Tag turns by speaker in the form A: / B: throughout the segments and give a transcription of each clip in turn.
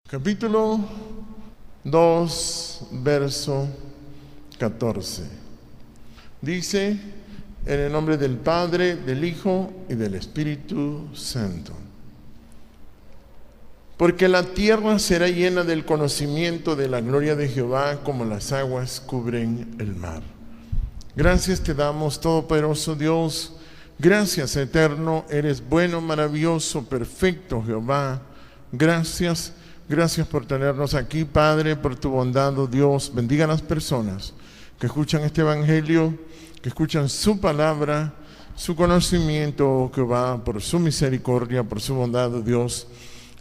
A: Capítulo 2, verso 14. Dice: en el nombre del Padre, del Hijo y del Espíritu Santo. Porque la tierra será llena del conocimiento de la gloria de Jehová, como las aguas cubren el mar. Gracias te damos, todopoderoso Dios. Gracias, eterno. Eres bueno, maravilloso, perfecto, Jehová. Gracias por tenernos aquí, Padre, por tu bondad, oh Dios. Bendiga a las personas que escuchan este evangelio, que escuchan su palabra, su conocimiento, oh Jehová, por su misericordia, por su bondad, oh Dios.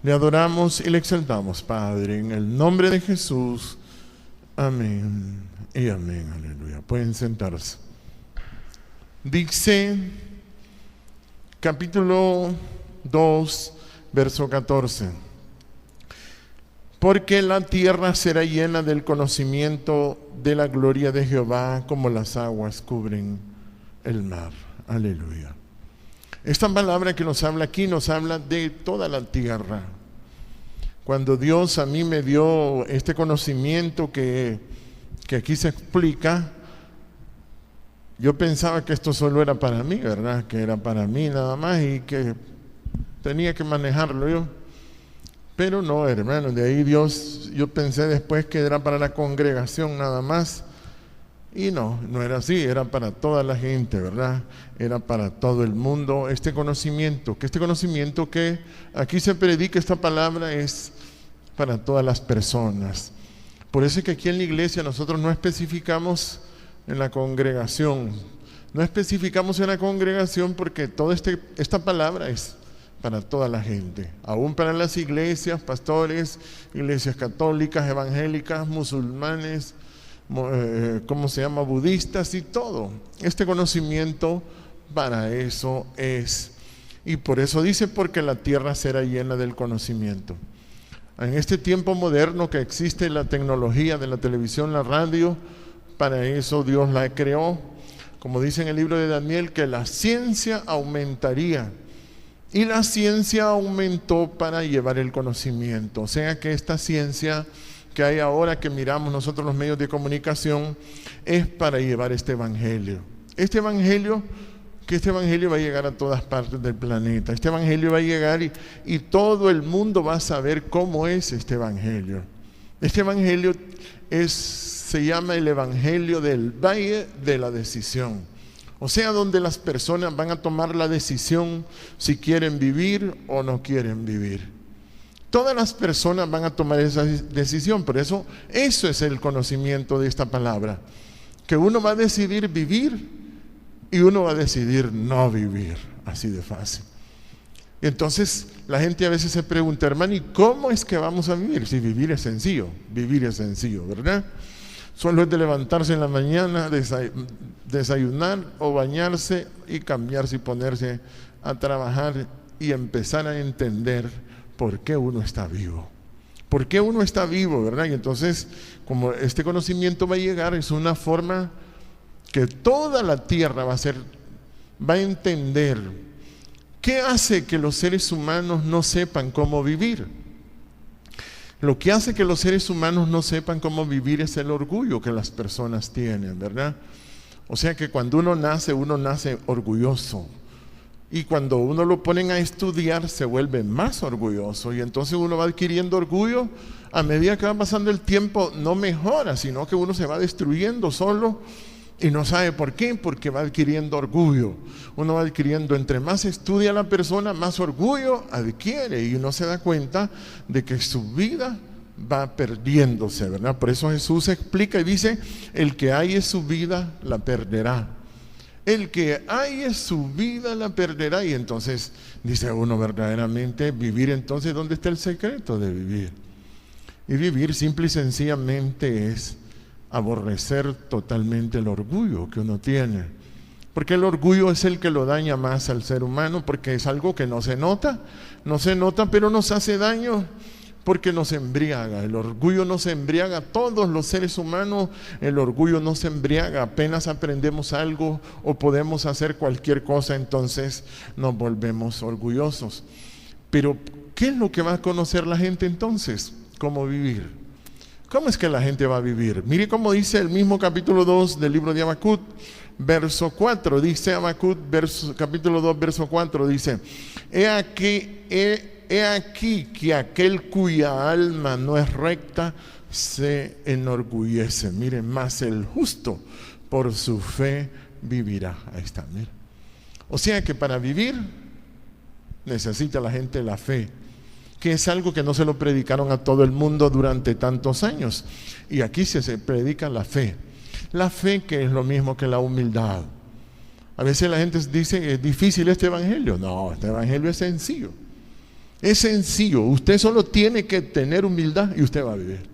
A: Le adoramos y le exaltamos, Padre, en el nombre de Jesús. Amén y amén. Aleluya. Pueden sentarse. Dice, capítulo 2, verso 14. Porque la tierra será llena del conocimiento de la gloria de Jehová, como las aguas cubren el mar. Aleluya. Esta palabra que nos habla aquí nos habla de toda la tierra. Cuando Dios a mí me dio este conocimiento que aquí se explica, yo pensaba que esto solo era para mí, ¿verdad? Que era para mí nada más y que tenía que manejarlo yo. Pero no, hermano, de ahí Dios, yo pensé después que era para la congregación nada más. Y no era así, era para toda la gente, ¿verdad? Era para todo el mundo este conocimiento que aquí se predica, esta palabra es para todas las personas. Por eso es que aquí en la iglesia nosotros no especificamos en la congregación. No especificamos en la congregación porque toda esta palabra es para toda la gente, aún para las iglesias, pastores, iglesias católicas, evangélicas, musulmanes, budistas y todo. Este conocimiento para eso es. Y por eso dice, porque la tierra será llena del conocimiento. En este tiempo moderno que existe la tecnología de la televisión, la radio, para eso Dios la creó. Como dice en el libro de Daniel, que la ciencia aumentaría. Y la ciencia aumentó para llevar el conocimiento. O sea que esta ciencia que hay ahora, que miramos nosotros los medios de comunicación, es para llevar este evangelio. Este evangelio va a llegar a todas partes del planeta. Este evangelio va a llegar y todo el mundo va a saber cómo es este evangelio. Este evangelio se llama el evangelio del valle de la decisión. O sea, donde las personas van a tomar la decisión si quieren vivir o no quieren vivir. Todas las personas van a tomar esa decisión. Por eso es el conocimiento de esta palabra. Que uno va a decidir vivir y uno va a decidir no vivir. Así de fácil. Entonces la gente a veces se pregunta, hermano, ¿y cómo es que vamos a vivir? Si vivir es sencillo, ¿verdad? Solo es de levantarse en la mañana, desayunar o bañarse y cambiarse y ponerse a trabajar y empezar a entender por qué uno está vivo. ¿Por qué uno está vivo, verdad? Y entonces, como este conocimiento va a llegar, es una forma que toda la tierra va a entender. ¿Qué hace que los seres humanos no sepan cómo vivir? Lo que hace que los seres humanos no sepan cómo vivir es el orgullo que las personas tienen, ¿verdad? O sea que cuando uno nace orgulloso. Y cuando uno lo ponen a estudiar, se vuelve más orgulloso. Y entonces uno va adquiriendo orgullo. A medida que va pasando el tiempo, no mejora, sino que uno se va destruyendo solo. Y no sabe por qué, porque va adquiriendo orgullo. Uno va adquiriendo, entre más estudia la persona, más orgullo adquiere. Y uno se da cuenta de que su vida va perdiéndose, ¿verdad? Por eso Jesús explica y dice, el que halle su vida, la perderá. El que halle su vida, la perderá. Y entonces dice uno, verdaderamente, vivir entonces, ¿dónde está el secreto de vivir? Y vivir simple y sencillamente es aborrecer totalmente el orgullo que uno tiene, porque el orgullo es el que lo daña más al ser humano, porque es algo que no se nota, pero nos hace daño, porque nos embriaga. El orgullo nos embriaga a todos los seres humanos. El orgullo nos embriaga apenas aprendemos algo o podemos hacer cualquier cosa, entonces nos volvemos orgullosos. Pero ¿qué es lo que va a conocer la gente entonces? cómo vivir. ¿Cómo es que la gente va a vivir? Mire cómo dice el mismo capítulo 2 del libro de Habacuc, verso 4. Dice Habacuc, capítulo 2, verso 4, dice: He aquí que aquel cuya alma no es recta se enorgullece. Miren, más el justo por su fe vivirá. Ahí está, mire. O sea que para vivir necesita la gente la fe, que es algo que no se lo predicaron a todo el mundo durante tantos años. Y aquí se predica la fe. La fe, que es lo mismo que la humildad. A veces la gente dice: ¿es difícil este evangelio? No, este evangelio es sencillo. Es sencillo. Usted solo tiene que tener humildad y usted va a vivir.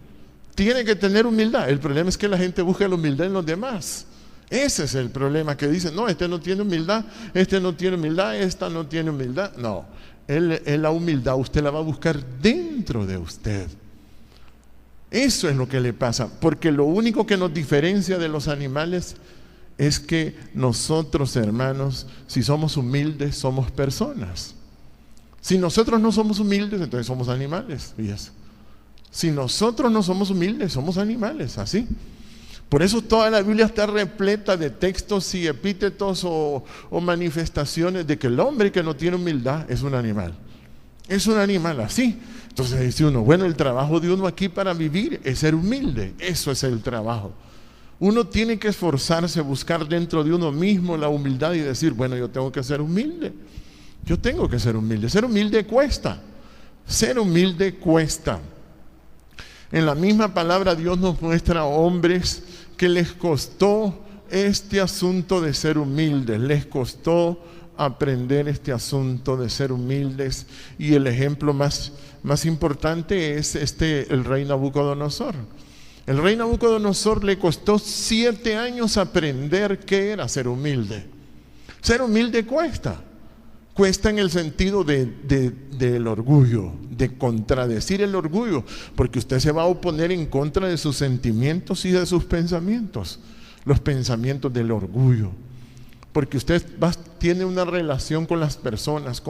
A: Tiene que tener humildad. El problema es que la gente busca la humildad en los demás. Ese es el problema, que dicen: no, este no tiene humildad, este no tiene humildad, esta no tiene humildad. No, la humildad usted la va a buscar dentro de usted. Eso es lo que le pasa, porque lo único que nos diferencia de los animales es que nosotros, hermanos, si somos humildes, somos personas. Si nosotros no somos humildes, entonces somos animales. Si nosotros no somos humildes, somos animales, así. Por eso toda la Biblia está repleta de textos y epítetos o manifestaciones de que el hombre que no tiene humildad es un animal. Es un animal así. Entonces dice uno: bueno, el trabajo de uno aquí para vivir es ser humilde. Eso es el trabajo. Uno tiene que esforzarse, buscar dentro de uno mismo la humildad y decir: bueno, yo tengo que ser humilde. Yo tengo que ser humilde. Ser humilde cuesta. Ser humilde cuesta. En la misma palabra Dios nos muestra hombres que les costó este asunto de ser humildes, les costó aprender este asunto de ser humildes, y el ejemplo más importante es el rey Nabucodonosor. El rey Nabucodonosor le costó 7 años aprender qué era ser humilde. Ser humilde cuesta. Cuesta en el sentido del orgullo, de contradecir el orgullo, porque usted se va a oponer en contra de sus sentimientos y de sus pensamientos, los pensamientos del orgullo, porque usted tiene una relación con las personas,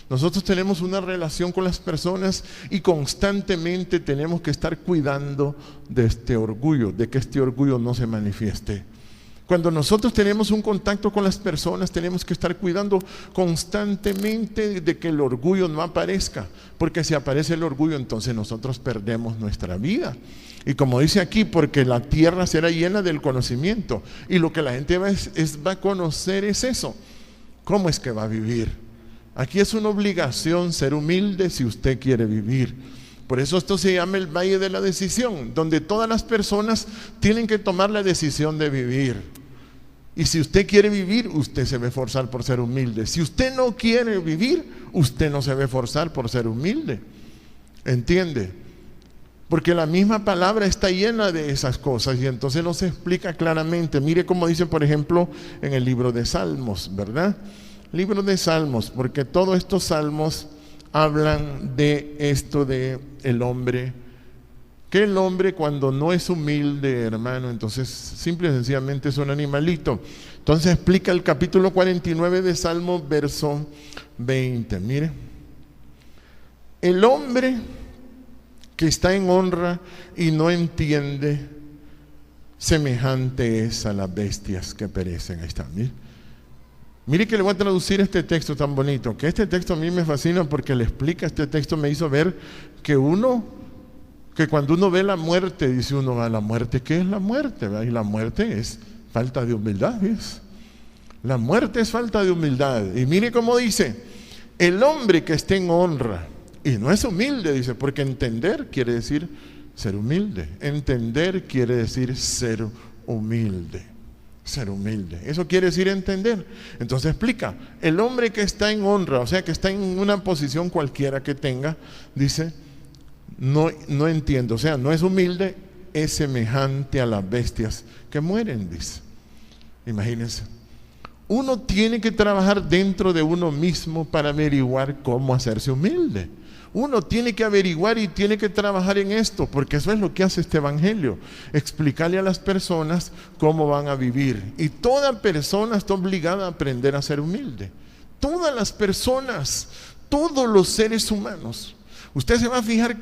A: nosotros tenemos una relación con las personas y constantemente tenemos que estar cuidando de este orgullo, de que este orgullo no se manifieste. Cuando nosotros tenemos un contacto con las personas, tenemos que estar cuidando constantemente de que el orgullo no aparezca, porque si aparece el orgullo, entonces nosotros perdemos nuestra vida. Y como dice aquí, porque la tierra será llena del conocimiento, y lo que la gente va a conocer es eso. ¿Cómo es que va a vivir? Aquí es una obligación ser humilde si usted quiere vivir. Por eso esto se llama el Valle de la Decisión, donde todas las personas tienen que tomar la decisión de vivir. Y si usted quiere vivir, usted se va a esforzar por ser humilde. Si usted no quiere vivir, usted no se va a esforzar por ser humilde. ¿Entiende? Porque la misma palabra está llena de esas cosas, y entonces nos explica claramente. Mire cómo dice, por ejemplo, en el libro de Salmos, ¿verdad? Libro de Salmos, porque todos estos salmos hablan de esto de el hombre, que el hombre cuando no es humilde, hermano, entonces simple y sencillamente es un animalito. Entonces explica el capítulo 49 de Salmo, verso 20. Mire: el hombre que está en honra y no entiende, semejante es a las bestias que perecen. Ahí está, mire que le voy a traducir este texto tan bonito, que este texto a mí me fascina porque le explica, este texto me hizo ver que cuando uno ve la muerte, dice uno: ¿la muerte qué es la muerte? ¿Verdad? Y la muerte es falta de humildad, ¿ves? La muerte es falta de humildad. Y mire cómo dice: el hombre que esté en honra y no es humilde, dice, porque entender quiere decir ser humilde. Entender quiere decir ser humilde. Ser humilde, eso quiere decir entender. Entonces explica: el hombre que está en honra, o sea que está en una posición cualquiera que tenga, dice, no entiendo, o sea, no es humilde, es semejante a las bestias que mueren, dice. Imagínense, uno tiene que trabajar dentro de uno mismo para averiguar cómo hacerse humilde. Uno tiene que averiguar y tiene que trabajar en esto, porque eso es lo que hace este evangelio: explicarle a las personas cómo van a vivir. Y toda persona está obligada a aprender a ser humilde. Todas las personas, todos los seres humanos. Usted se va a fijar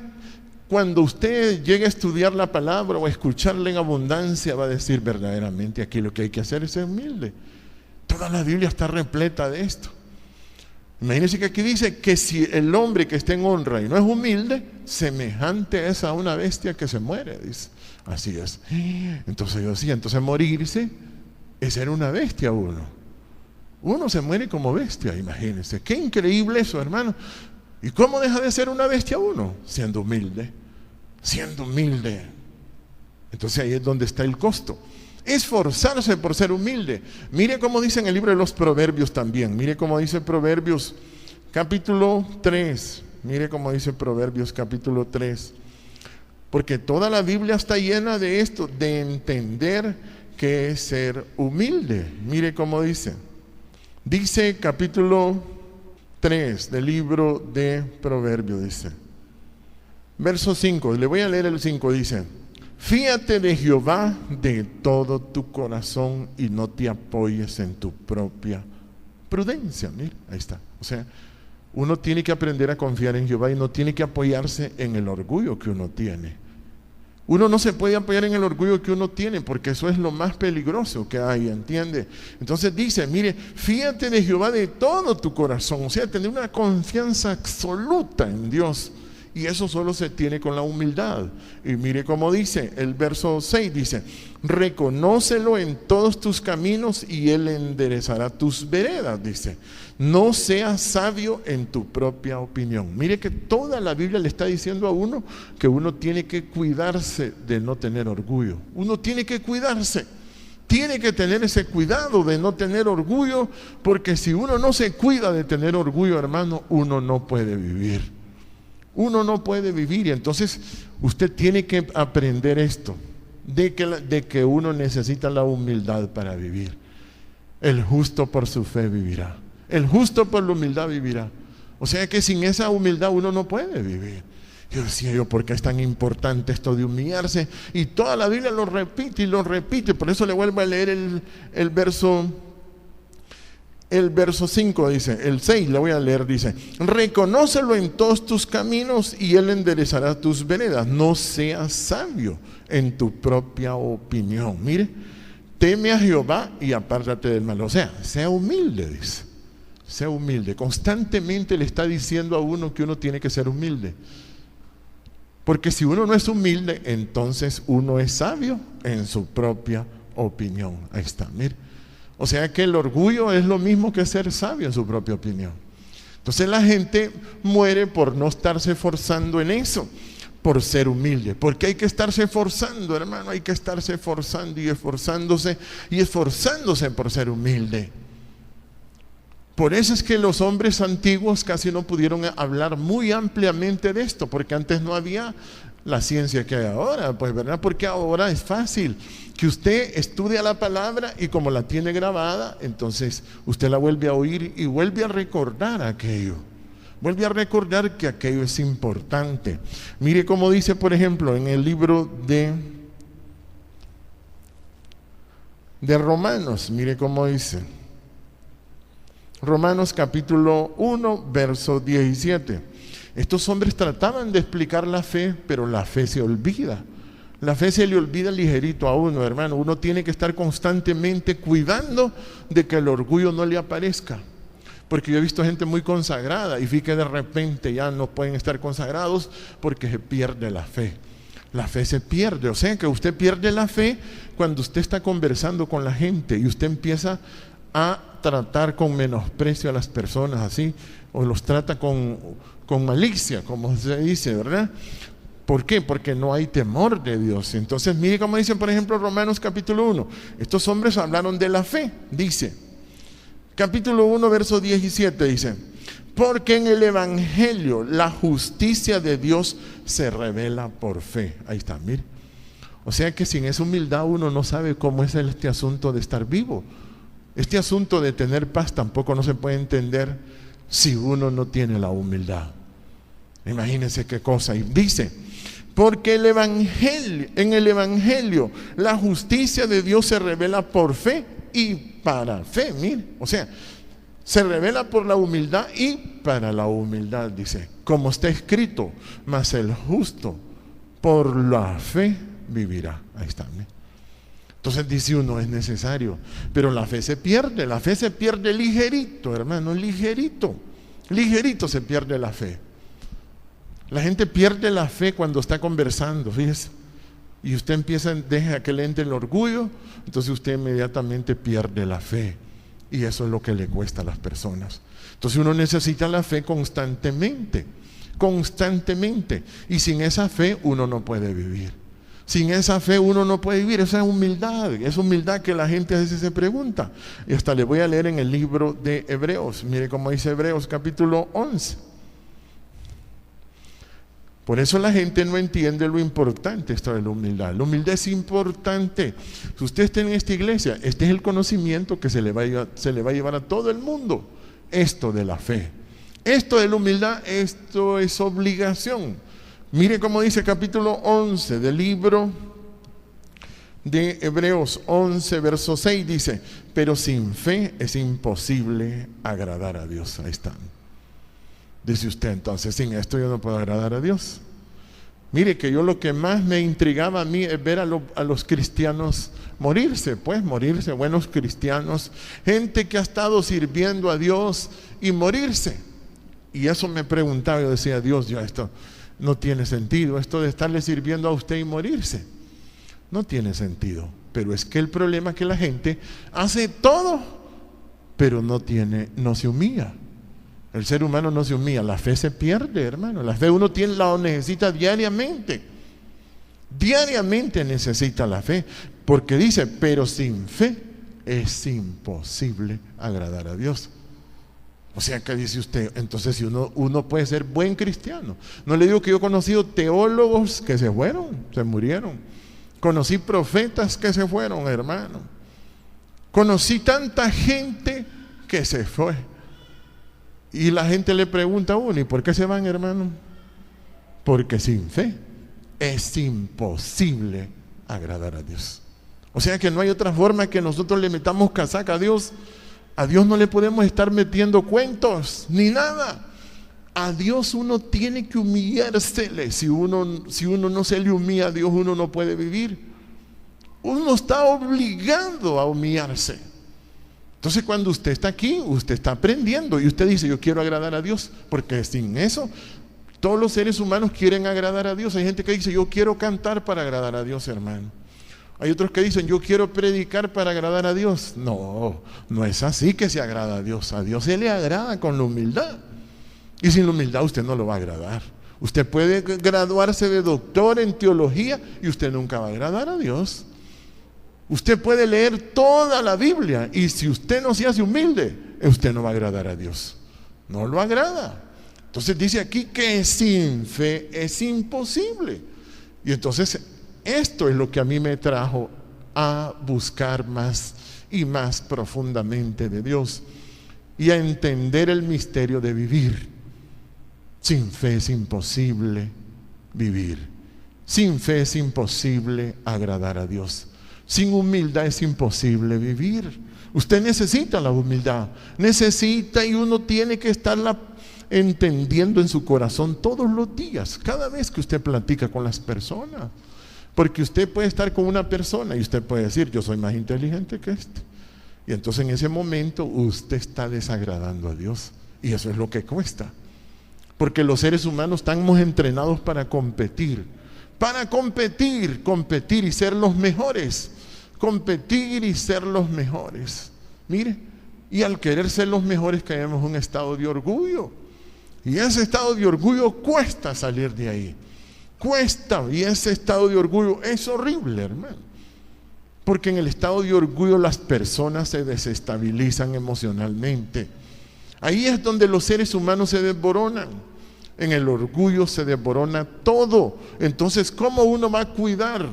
A: Cuando usted llegue a estudiar la palabra o a escucharla en abundancia, va a decir verdaderamente aquí lo que hay que hacer es ser humilde. Toda la Biblia está repleta de esto. Imagínense que aquí dice que si el hombre que está en honra y no es humilde, semejante es a una bestia que se muere, dice. Así es. Entonces yo decía, entonces morirse es ser una bestia uno. Uno se muere como bestia, imagínense. Qué increíble eso, hermano. ¿Y cómo deja de ser una bestia uno? Siendo humilde. Siendo humilde. Entonces ahí es donde está el costo. Esforzarse por ser humilde. Mire cómo dice en el libro de los Proverbios también. Mire cómo dice Proverbios capítulo 3. Mire cómo dice Proverbios capítulo 3. Porque toda la Biblia está llena de esto, de entender qué es ser humilde. Mire cómo dice. Dice capítulo 3 del libro de Proverbios, dice. Verso 5, le voy a leer el 5, dice: fíate de Jehová de todo tu corazón y no te apoyes en tu propia prudencia. Mira, ahí está. O sea, uno tiene que aprender a confiar en Jehová y no tiene que apoyarse en el orgullo que uno tiene. Uno no se puede apoyar en el orgullo que uno tiene, porque eso es lo más peligroso que hay, ¿entiende? Entonces dice, mire, fíate de Jehová de todo tu corazón, o sea, tener una confianza absoluta en Dios. Y eso solo se tiene con la humildad. Y mire cómo dice, el verso 6 dice: reconócelo en todos tus caminos y Él enderezará tus veredas, dice. No seas sabio en tu propia opinión. Mire que toda la Biblia le está diciendo a uno que uno tiene que cuidarse de no tener orgullo. Uno tiene que cuidarse. Tiene que tener ese cuidado de no tener orgullo, porque si uno no se cuida de tener orgullo, hermano, uno no puede vivir. Uno no puede vivir, y entonces usted tiene que aprender esto, de que uno necesita la humildad para vivir. El justo por su fe vivirá. El justo por la humildad vivirá. O sea que sin esa humildad uno no puede vivir. Yo decía, ¿por qué es tan importante esto de humillarse? Y toda la Biblia lo repite y lo repite. Por eso le vuelvo a leer el verso 5 dice, el 6 le voy a leer, dice: reconócelo en todos tus caminos y Él enderezará tus veredas. No seas sabio en tu propia opinión. Mire, teme a Jehová y apártate del mal. O sea, sea humilde, dice. Sea humilde. Constantemente le está diciendo a uno que uno tiene que ser humilde. Porque si uno no es humilde, entonces uno es sabio en su propia opinión. Ahí está, mire. O sea que el orgullo es lo mismo que ser sabio en su propia opinión. Entonces la gente muere por no estarse esforzando en eso, por ser humilde. Porque hay que estarse esforzando, hermano, hay que estarse esforzando y esforzándose por ser humilde. Por eso es que los hombres antiguos casi no pudieron hablar muy ampliamente de esto, porque antes no había la ciencia que hay ahora, pues, ¿verdad? Porque ahora es fácil que usted estudia la palabra y como la tiene grabada, entonces usted la vuelve a oír y vuelve a recordar aquello. Vuelve a recordar que aquello es importante. Mire cómo dice, por ejemplo, en el libro de Romanos, mire cómo dice. Romanos capítulo 1, verso 17. Estos hombres trataban de explicar la fe, pero la fe se olvida. La fe se le olvida ligerito a uno, hermano. Uno tiene que estar constantemente cuidando de que el orgullo no le aparezca. Porque yo he visto gente muy consagrada y vi que de repente ya no pueden estar consagrados porque se pierde la fe. La fe se pierde, o sea que usted pierde la fe cuando usted está conversando con la gente y usted empieza a tratar con menosprecio a las personas así, o los trata con malicia, como se dice, ¿verdad? ¿Por qué? Porque no hay temor de Dios. Entonces mire cómo dice, por ejemplo, Romanos capítulo 1. Estos hombres hablaron de la fe, dice, capítulo 1, verso 17, dice: porque en el Evangelio la justicia de Dios se revela por fe. Ahí está, mire. O sea que sin esa humildad uno no sabe cómo es este asunto de estar vivo. Este asunto de tener paz tampoco no se puede entender si uno no tiene la humildad. Imagínense qué cosa. Y dice, porque en el Evangelio la justicia de Dios se revela por fe y para fe. Mire, o sea, se revela por la humildad y para la humildad, dice. Como está escrito, mas el justo por la fe vivirá. Ahí está. Entonces dice uno, es necesario, pero la fe se pierde ligerito, hermano, ligerito se pierde la fe. La gente pierde la fe cuando está conversando, fíjese, y usted deja que le entre el orgullo, entonces usted inmediatamente pierde la fe, y eso es lo que le cuesta a las personas. Entonces uno necesita la fe constantemente, y sin esa fe uno no puede vivir. Sin esa fe uno no puede vivir. Esa es humildad que la gente a veces se pregunta. Y hasta le voy a leer en el libro de Hebreos. Mire cómo dice Hebreos capítulo 11. Por eso la gente no entiende lo importante esto de la humildad. La humildad es importante. Si usted está en esta iglesia, este es el conocimiento que se le va a llevar a todo el mundo. Esto de la fe. Esto de la humildad, esto es obligación. Mire cómo dice capítulo 11 del libro de Hebreos 11, verso 6, dice, pero sin fe es imposible agradar a Dios. Ahí está. Dice usted, entonces, sin esto yo no puedo agradar a Dios. Mire que yo lo que más me intrigaba a mí es ver a los cristianos morirse, buenos cristianos, gente que ha estado sirviendo a Dios y morirse. Y eso me preguntaba, yo decía, Dios, ya esto no tiene sentido, esto de estarle sirviendo a usted y morirse. No tiene sentido. Pero es que el problema es que la gente hace todo, pero no se humilla. El ser humano no se humilla. La fe se pierde, hermano. La fe uno la necesita diariamente. Diariamente necesita la fe. Porque dice, pero sin fe es imposible agradar a Dios. O sea que dice usted, entonces si uno puede ser buen cristiano. No le digo que yo he conocido teólogos que se murieron. Conocí profetas que se fueron, hermano. Conocí tanta gente que se fue. Y la gente le pregunta a uno, ¿y por qué se van, hermano? Porque sin fe es imposible agradar a Dios. O sea que no hay otra forma que nosotros le metamos casaca a Dios. A Dios no le podemos estar metiendo cuentos, ni nada. A Dios uno tiene que humillársele. Si uno no se le humilla a Dios, uno no puede vivir. Uno está obligado a humillarse. Entonces cuando usted está aquí, usted está aprendiendo y usted dice, yo quiero agradar a Dios, porque sin eso, todos los seres humanos quieren agradar a Dios. Hay gente que dice, yo quiero cantar para agradar a Dios, hermano. Hay otros que dicen, yo quiero predicar para agradar a Dios. No, no es así que se agrada a Dios. A Dios se le agrada con la humildad. Y sin la humildad usted no lo va a agradar. Usted puede graduarse de doctor en teología y usted nunca va a agradar a Dios. Usted puede leer toda la Biblia y si usted no se hace humilde, usted no va a agradar a Dios. No lo agrada. Entonces dice aquí que sin fe es imposible. Y entonces esto es lo que a mí me trajo a buscar más y más profundamente de Dios y a entender el misterio de vivir. Sin fe es imposible vivir. Sin fe es imposible agradar a Dios. Sin humildad es imposible vivir. Usted necesita la humildad. Necesita y uno tiene que estarla entendiendo en su corazón todos los días, cada vez que usted platica con las personas. Porque usted puede estar con una persona y usted puede decir, yo soy más inteligente que este. Y entonces en ese momento usted está desagradando a Dios. Y eso es lo que cuesta. Porque los seres humanos estamos entrenados para competir. Para competir y ser los mejores. Competir y ser los mejores. Mire, y al querer ser los mejores caemos en un estado de orgullo. Y ese estado de orgullo cuesta salir de ahí. Cuesta, y ese estado de orgullo es horrible, hermano. Porque en el estado de orgullo las personas se desestabilizan emocionalmente. Ahí es donde los seres humanos se desboronan. En el orgullo se desborona todo. Entonces, ¿cómo uno va a cuidar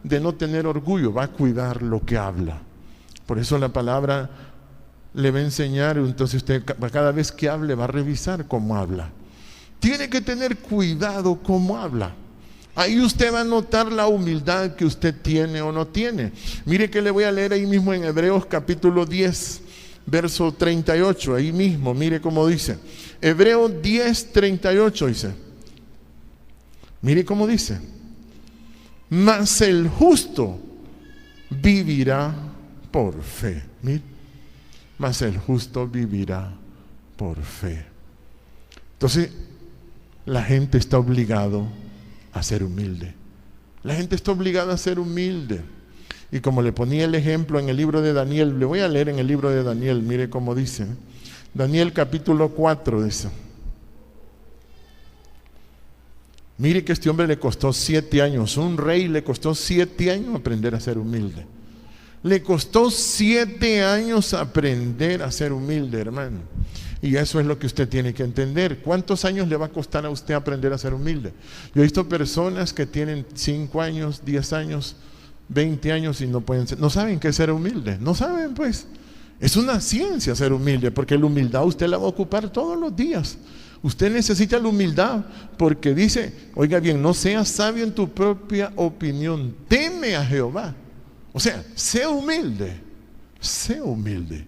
A: de no tener orgullo? Va a cuidar lo que habla. Por eso la palabra le va a enseñar. Entonces usted cada vez que hable va a revisar cómo habla. Tiene que tener cuidado cómo habla. Ahí usted va a notar la humildad que usted tiene o no tiene. Mire que le voy a leer ahí mismo en Hebreos capítulo 10, verso 38. Ahí mismo, mire cómo dice. Hebreos 10, 38 dice. Mire cómo dice. mas el justo vivirá por fe. Mire, mas el justo vivirá por fe. Entonces, la gente está obligado a ser humilde. La gente está obligada a ser humilde. Y como le ponía el ejemplo en el libro de Daniel, le voy a leer en el libro de Daniel, mire cómo dice. Daniel capítulo 4 dice. Mire que este hombre le costó 7 años, un rey le costó 7 años aprender a ser humilde. Le costó 7 años aprender a ser humilde, hermano. Y eso es lo que usted tiene que entender. ¿Cuántos años le va a costar a usted aprender a ser humilde? Yo he visto personas que tienen 5 años, 10 años, 20 años y no pueden ser, no saben qué es ser humilde. No saben, pues. Es una ciencia ser humilde, porque la humildad usted la va a ocupar todos los días. Usted necesita la humildad, porque dice, oiga bien, no seas sabio en tu propia opinión, teme a Jehová. O sea, sé humilde, sé humilde.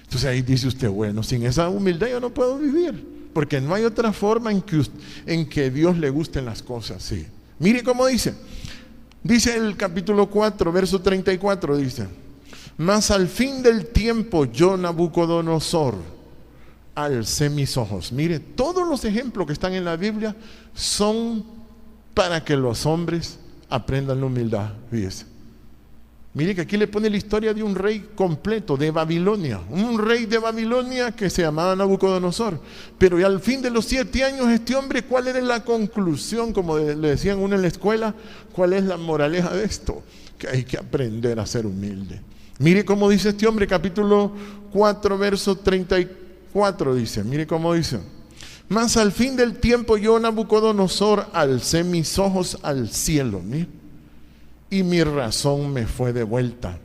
A: Entonces ahí dice usted, bueno, sin esa humildad yo no puedo vivir, porque no hay otra forma en que Dios le gusten las cosas, sí. Mire cómo dice el capítulo 4, verso 34, dice, mas al fin del tiempo yo, Nabucodonosor, alcé mis ojos. Mire, todos los ejemplos que están en la Biblia son para que los hombres aprendan la humildad, fíjese. Mire que aquí le pone la historia de un rey completo de Babilonia, un rey de Babilonia que se llamaba Nabucodonosor. Pero al fin de los 7 años este hombre, ¿cuál era la conclusión? Como le decían uno en la escuela, ¿cuál es la moraleja de esto? Que hay que aprender a ser humilde. Mire cómo dice este hombre, capítulo 4, verso 34 dice, mire cómo dice. Mas al fin del tiempo yo, Nabucodonosor, alcé mis ojos al cielo, mire, y mi razón me fue devuelta.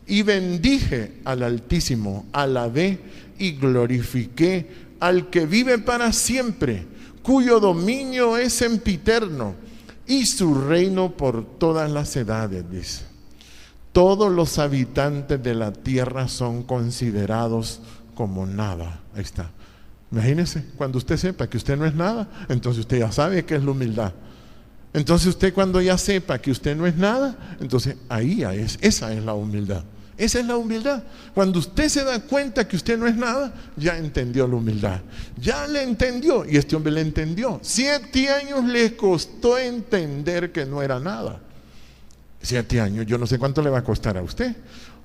A: Y bendije al Altísimo, alabé y glorifiqué al que vive para siempre, cuyo dominio es sempiterno, y su reino por todas las edades, dice. Todos los habitantes de la tierra son considerados como nada. Ahí está. Imagínese, cuando usted sepa que usted no es nada, entonces usted ya sabe qué es la humildad. Entonces usted cuando ya sepa que usted no es nada, entonces esa es la humildad. Esa es la humildad. Cuando usted se da cuenta que usted no es nada, ya entendió la humildad. Ya le entendió, y este hombre le entendió. 7 años le costó entender que no era nada. 7 años, yo no sé cuánto le va a costar a usted.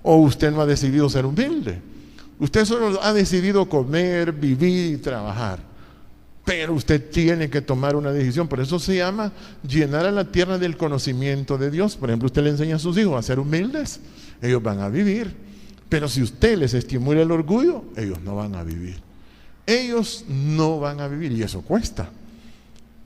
A: O usted no ha decidido ser humilde. Usted solo ha decidido comer, vivir y trabajar. Pero usted tiene que tomar una decisión. Por eso se llama llenar a la tierra del conocimiento de Dios. Por ejemplo, usted le enseña a sus hijos a ser humildes, ellos van a vivir. Pero si usted les estimula el orgullo, ellos no van a vivir. Ellos no van a vivir, y eso cuesta.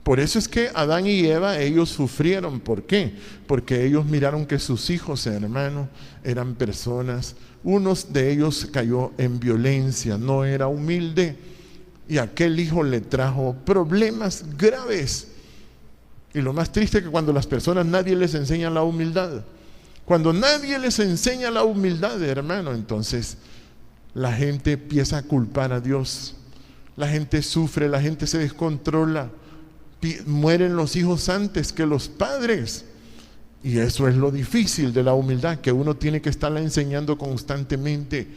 A: Por eso es que Adán y Eva, ellos sufrieron. ¿Por qué? Porque ellos miraron que sus hijos, hermanos, eran personas. Uno de ellos cayó en violencia, no era humilde. Y aquel hijo le trajo problemas graves. Y lo más triste es que cuando las personas, nadie les enseña la humildad. Cuando nadie les enseña la humildad, hermano, entonces la gente empieza a culpar a Dios. La gente sufre, la gente se descontrola. Mueren los hijos antes que los padres. Y eso es lo difícil de la humildad, que uno tiene que estarla enseñando constantemente.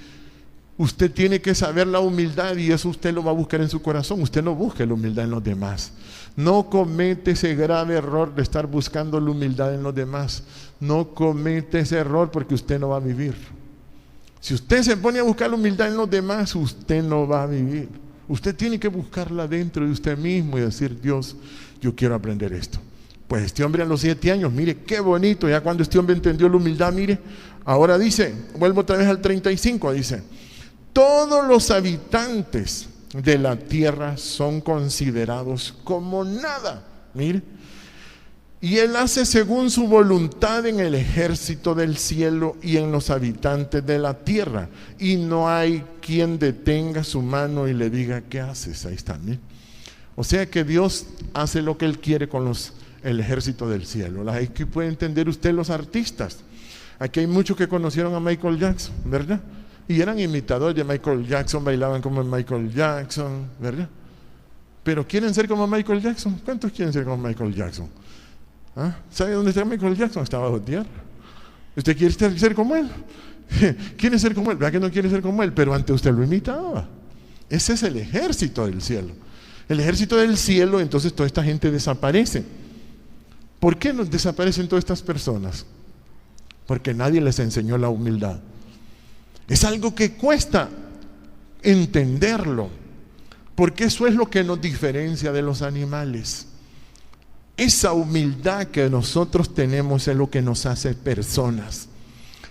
A: Usted tiene que saber la humildad, y eso usted lo va a buscar en su corazón. Usted no busque la humildad en los demás. No comete ese grave error de estar buscando la humildad en los demás. No comete ese error, porque usted no va a vivir. Si usted se pone a buscar la humildad en los demás, usted no va a vivir. Usted tiene que buscarla dentro de usted mismo y decir, Dios, yo quiero aprender esto. Pues este hombre a los 7 años, mire qué bonito, ya cuando este hombre entendió la humildad, mire, ahora dice, vuelvo otra vez al 35, dice, todos los habitantes de la tierra son considerados como nada, mire, y él hace según su voluntad en el ejército del cielo y en los habitantes de la tierra, y no hay quien detenga su mano y le diga, ¿qué haces? Ahí está, mire. O sea que Dios hace lo que Él quiere con el ejército del cielo. Aquí puede entender usted los artistas. Aquí hay muchos que conocieron a Michael Jackson, ¿verdad? Y eran imitadores de Michael Jackson, bailaban como Michael Jackson, ¿verdad? Pero ¿quieren ser como Michael Jackson? ¿Cuántos quieren ser como Michael Jackson? ¿Ah? ¿Sabe dónde está Michael Jackson? Está bajo tierra. ¿Usted quiere ser como él? ¿Quiere ser como él? ¿Verdad que no quiere ser como él? Pero ante usted lo imitaba. Ese es el ejército del cielo. El ejército del cielo, entonces toda esta gente desaparece. ¿Por qué nos desaparecen todas estas personas? Porque nadie les enseñó la humildad. Es algo que cuesta entenderlo, porque eso es lo que nos diferencia de los animales. Esa humildad que nosotros tenemos es lo que nos hace personas.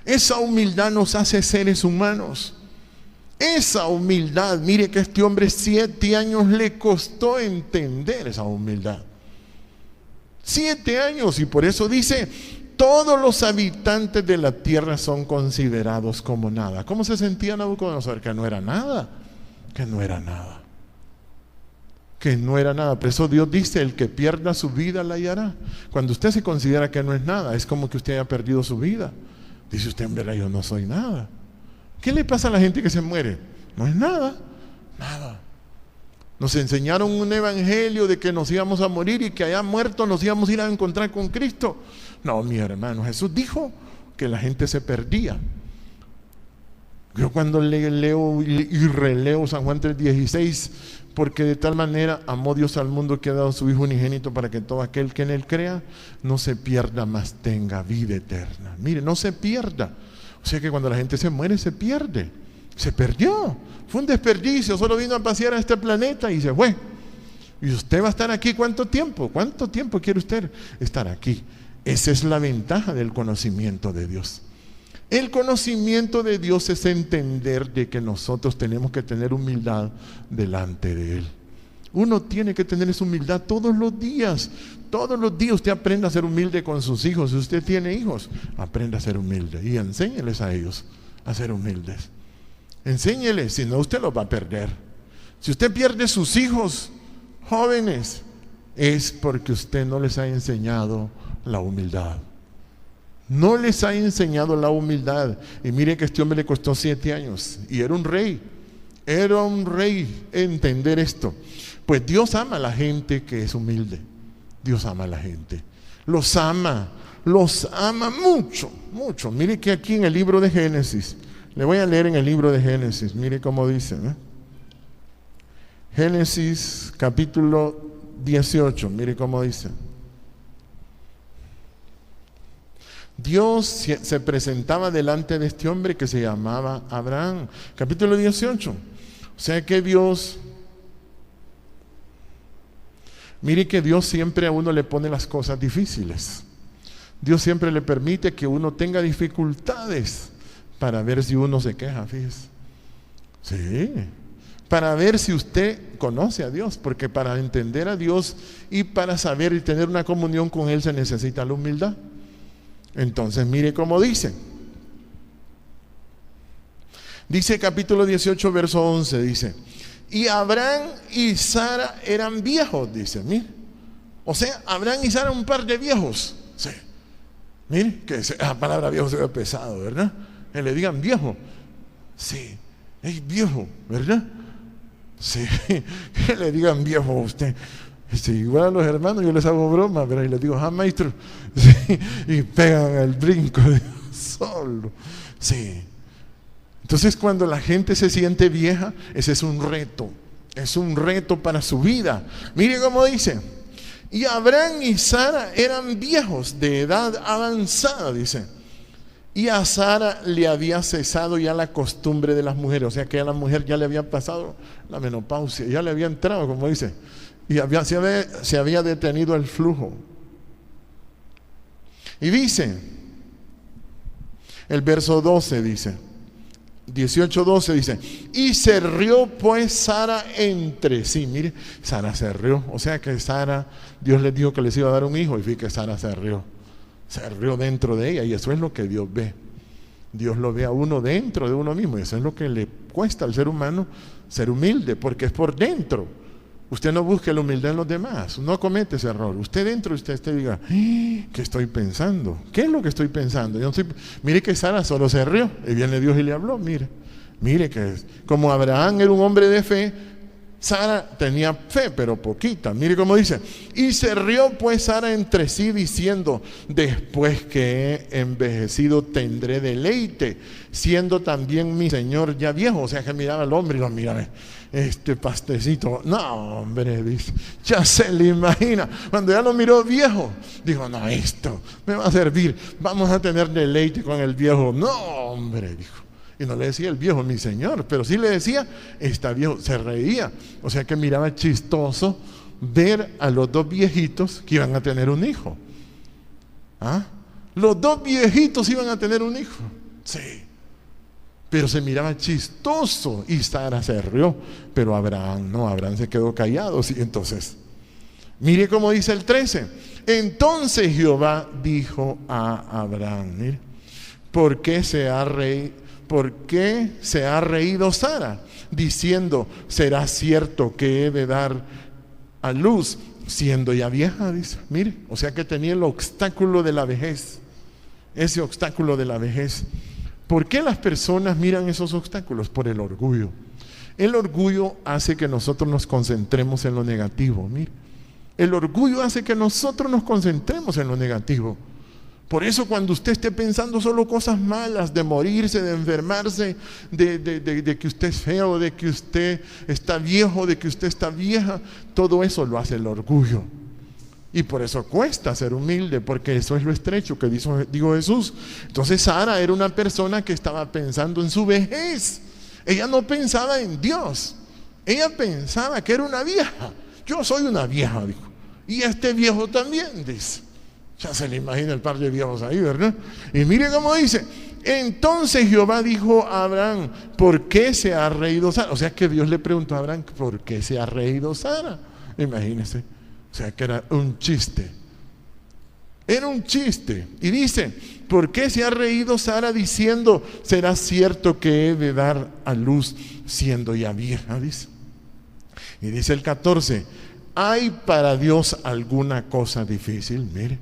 A: Esa humildad nos hace seres humanos. Esa humildad, mire que a este hombre 7 años le costó entender esa humildad. 7 años, y por eso dice, todos los habitantes de la tierra son considerados como nada. ¿Cómo se sentía Nabucodonosor? Que no era nada, que no era nada, que no era nada. Por eso Dios dice, el que pierda su vida la hallará. Cuando usted se considera que no es nada, es como que usted haya perdido su vida. Dice usted, en verdad, yo no soy nada. ¿Qué le pasa a la gente que se muere? No es nada, nada. Nos enseñaron un evangelio de que nos íbamos a morir y que allá muertos nos íbamos a ir a encontrar con Cristo. No, mi hermano, Jesús dijo que la gente se perdía. Yo cuando leo y releo San Juan 3:16, porque de tal manera amó Dios al mundo que ha dado su Hijo unigénito para que todo aquel que en Él crea no se pierda, mas tenga vida eterna. Mire, no se pierda. O sea que cuando la gente se muere se pierde. Se perdió. Fue un desperdicio. Solo vino a pasear a este planeta y se fue. Y usted va a estar aquí ¿cuánto tiempo? ¿Cuánto tiempo quiere usted estar aquí? Esa es la ventaja del conocimiento de Dios. El conocimiento de Dios es entender de que nosotros tenemos que tener humildad delante de Él. Uno tiene que tener esa humildad todos los días. Todos los días usted aprende a ser humilde con sus hijos. Si usted tiene hijos, aprenda a ser humilde y enséñeles a ellos a ser humildes. Enséñeles, si no usted los va a perder. Si usted pierde sus hijos jóvenes, es porque usted no les ha enseñado la humildad. No les ha enseñado la humildad. Y mire que a este hombre le costó 7 años. Y era un rey. Era un rey entender esto. Pues Dios ama a la gente que es humilde. Dios ama a la gente. Los ama mucho, mucho. Mire que aquí en el libro de Génesis, le voy a leer en el libro de Génesis, mire cómo dice, ¿no? Génesis capítulo 18, mire cómo dice. Dios se presentaba delante de este hombre que se llamaba Abraham. Capítulo 18. O sea que Dios, mire que Dios siempre a uno le pone las cosas difíciles. Dios siempre le permite que uno tenga dificultades para ver si uno se queja, fíjese. Sí, para ver si usted conoce a Dios, porque para entender a Dios y para saber y tener una comunión con Él se necesita la humildad. Entonces mire cómo dice. Dice capítulo 18 verso 11, dice, y Abraham y Sara eran viejos, dice, mire. O sea, Abraham y Sara un par de viejos. Sí. Mire, que la palabra viejo se ve pesado, ¿verdad? Que le digan viejo. Sí, es viejo, ¿verdad? Sí, que le digan viejo a usted. Igual a los hermanos yo les hago broma, pero y les digo, maestro, sí, y pegan el brinco solo. Sí. Entonces cuando la gente se siente vieja, ese es un reto para su vida. Mire cómo dice, y Abraham y Sara eran viejos de edad avanzada, dice, y a Sara le había cesado ya la costumbre de las mujeres, o sea que a la mujer ya le había pasado la menopausia, ya le había entrado, como dice, y se había detenido el flujo. Y dice, el verso 12 dice, 18:12 dice, y se rió pues Sara entre sí. Mire, Sara se rió, o sea que Sara, Dios le dijo que les iba a dar un hijo, y fíjate que Sara se rió dentro de ella, y eso es lo que Dios ve. Dios lo ve a uno dentro de uno mismo, y eso es lo que le cuesta al ser humano ser humilde, porque es por dentro. Usted no busque la humildad en los demás, no comete ese error. Usted dentro, usted diga, ¿qué estoy pensando? ¿Qué es lo que estoy pensando? Mire que Sara solo se rió, y viene Dios y le habló. Mire que como Abraham era un hombre de fe, Sara tenía fe, pero poquita. Mire cómo dice: y se rió pues Sara entre sí, diciendo: después que he envejecido tendré deleite, siendo también mi señor ya viejo. O sea que miraba al hombre y lo miraba, este pastecito. No, hombre, dice, ya se le imagina. Cuando ya lo miró viejo, dijo: no, esto me va a servir, vamos a tener deleite con el viejo. No, hombre, dijo. Y no le decía el viejo, mi señor, pero sí le decía, está viejo. Se reía. O sea que miraba chistoso ver a los dos viejitos que iban a tener un hijo. ¿Ah? Los dos viejitos iban a tener un hijo. Sí. Pero se miraba chistoso. Y Sara se rió. Pero Abraham no, Abraham se quedó callado. Sí, entonces, mire cómo dice el 13. Entonces Jehová dijo a Abraham: mire, ¿por qué se ha reído Sara? Diciendo: ¿será cierto que he de dar a luz siendo ya vieja? Dice, mire, o sea que tenía el obstáculo de la vejez. Ese obstáculo de la vejez. ¿Por qué las personas miran esos obstáculos? Por el orgullo. El orgullo hace que nosotros nos concentremos en lo negativo. Mire, el orgullo hace que nosotros nos concentremos en lo negativo. Por eso cuando usted esté pensando solo cosas malas, de morirse, de enfermarse, de que usted es feo, de que usted está viejo, de que usted está vieja, todo eso lo hace el orgullo. Y por eso cuesta ser humilde, porque eso es lo estrecho que dijo Jesús. Entonces Sara era una persona que estaba pensando en su vejez. Ella no pensaba en Dios. Ella pensaba que era una vieja. Yo soy una vieja, dijo. Y este viejo también, dice. Ya se le imagina el par de viejos ahí, ¿verdad? Y mire cómo dice: entonces Jehová dijo a Abraham: ¿por qué se ha reído Sara? O sea que Dios le preguntó a Abraham: ¿por qué se ha reído Sara? Imagínese. O sea que era un chiste. Era un chiste. Y dice: ¿por qué se ha reído Sara diciendo: ¿será cierto que he de dar a luz siendo ya vieja? Dice. Y dice el 14: ¿hay para Dios alguna cosa difícil? Mire,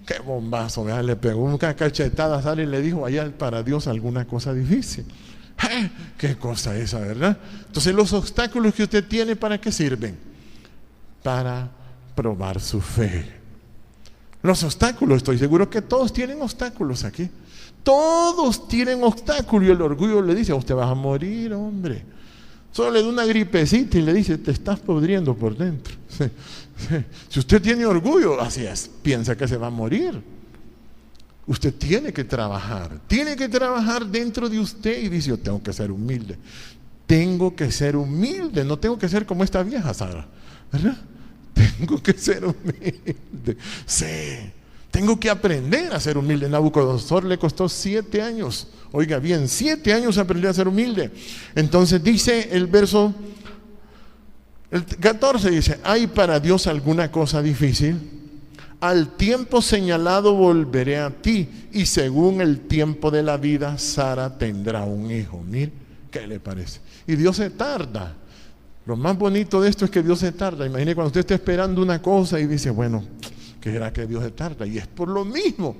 A: qué bombazo, ¿verdad? Le pegó una cachetada a Sara y le dijo: ¿hay para Dios alguna cosa difícil? ¿Qué cosa esa, verdad? Entonces los obstáculos que usted tiene, ¿para qué sirven? Para probar su fe. Los obstáculos, estoy seguro que todos tienen obstáculos aquí. Todos tienen obstáculos y el orgullo le dice: usted va a morir, hombre. Solo le da una gripecita y le dice: te estás podriendo por dentro. Sí, sí. Si usted tiene orgullo, así es, piensa que se va a morir. Usted tiene que trabajar dentro de usted y dice: yo tengo que ser humilde. Tengo que ser humilde, no tengo que ser como esta vieja Sara, ¿verdad? Tengo que ser humilde. Sí, tengo que aprender a ser humilde. Nabucodonosor le costó 7 años. Oiga bien, 7 años aprendió a ser humilde. Entonces dice el verso, el 14 dice: ¿hay para Dios alguna cosa difícil? Al tiempo señalado volveré a ti, y según el tiempo de la vida, Sara tendrá un hijo. Mire, ¿qué le parece? Y Dios se tarda. Lo más bonito de esto es que Dios se tarda. Imagine cuando usted está esperando una cosa y dice: bueno, ¿qué será que Dios se tarda? Y es por lo mismo.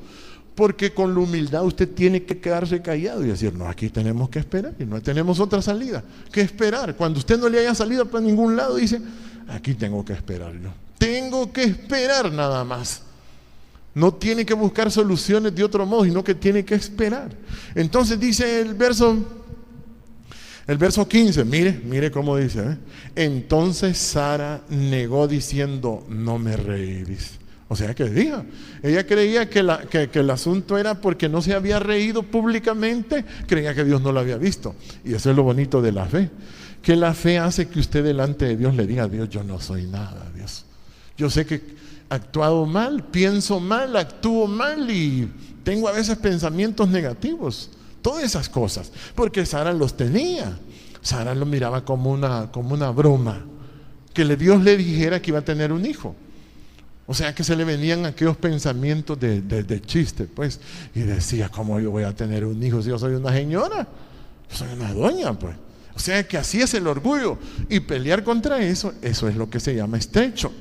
A: Porque con la humildad usted tiene que quedarse callado y decir: no, aquí tenemos que esperar y no tenemos otra salida que esperar. Cuando usted no le haya salido para ningún lado, dice: aquí tengo que esperar yo. Tengo que esperar nada más. No tiene que buscar soluciones de otro modo, sino que tiene que esperar. Entonces dice el verso 15, mire cómo dice, ¿eh? Entonces Sara negó diciendo: no me reí, dice. O sea que diga, ella creía que el asunto era porque no se había reído públicamente, creía que Dios no lo había visto. Y eso es lo bonito de la fe, que la fe hace que usted delante de Dios le diga: Dios, yo no soy nada, Dios. Yo sé que he actuado mal, pienso mal, actúo mal y tengo a veces pensamientos negativos. Todas esas cosas, porque Sara los tenía. Sara lo miraba como una broma, que Dios le dijera que iba a tener un hijo. O sea que se le venían aquellos pensamientos de chiste, pues. Y decía: ¿cómo yo voy a tener un hijo si yo soy una señora? Yo soy una doña, pues. O sea que así es el orgullo. Y pelear contra eso es lo que se llama estrecho.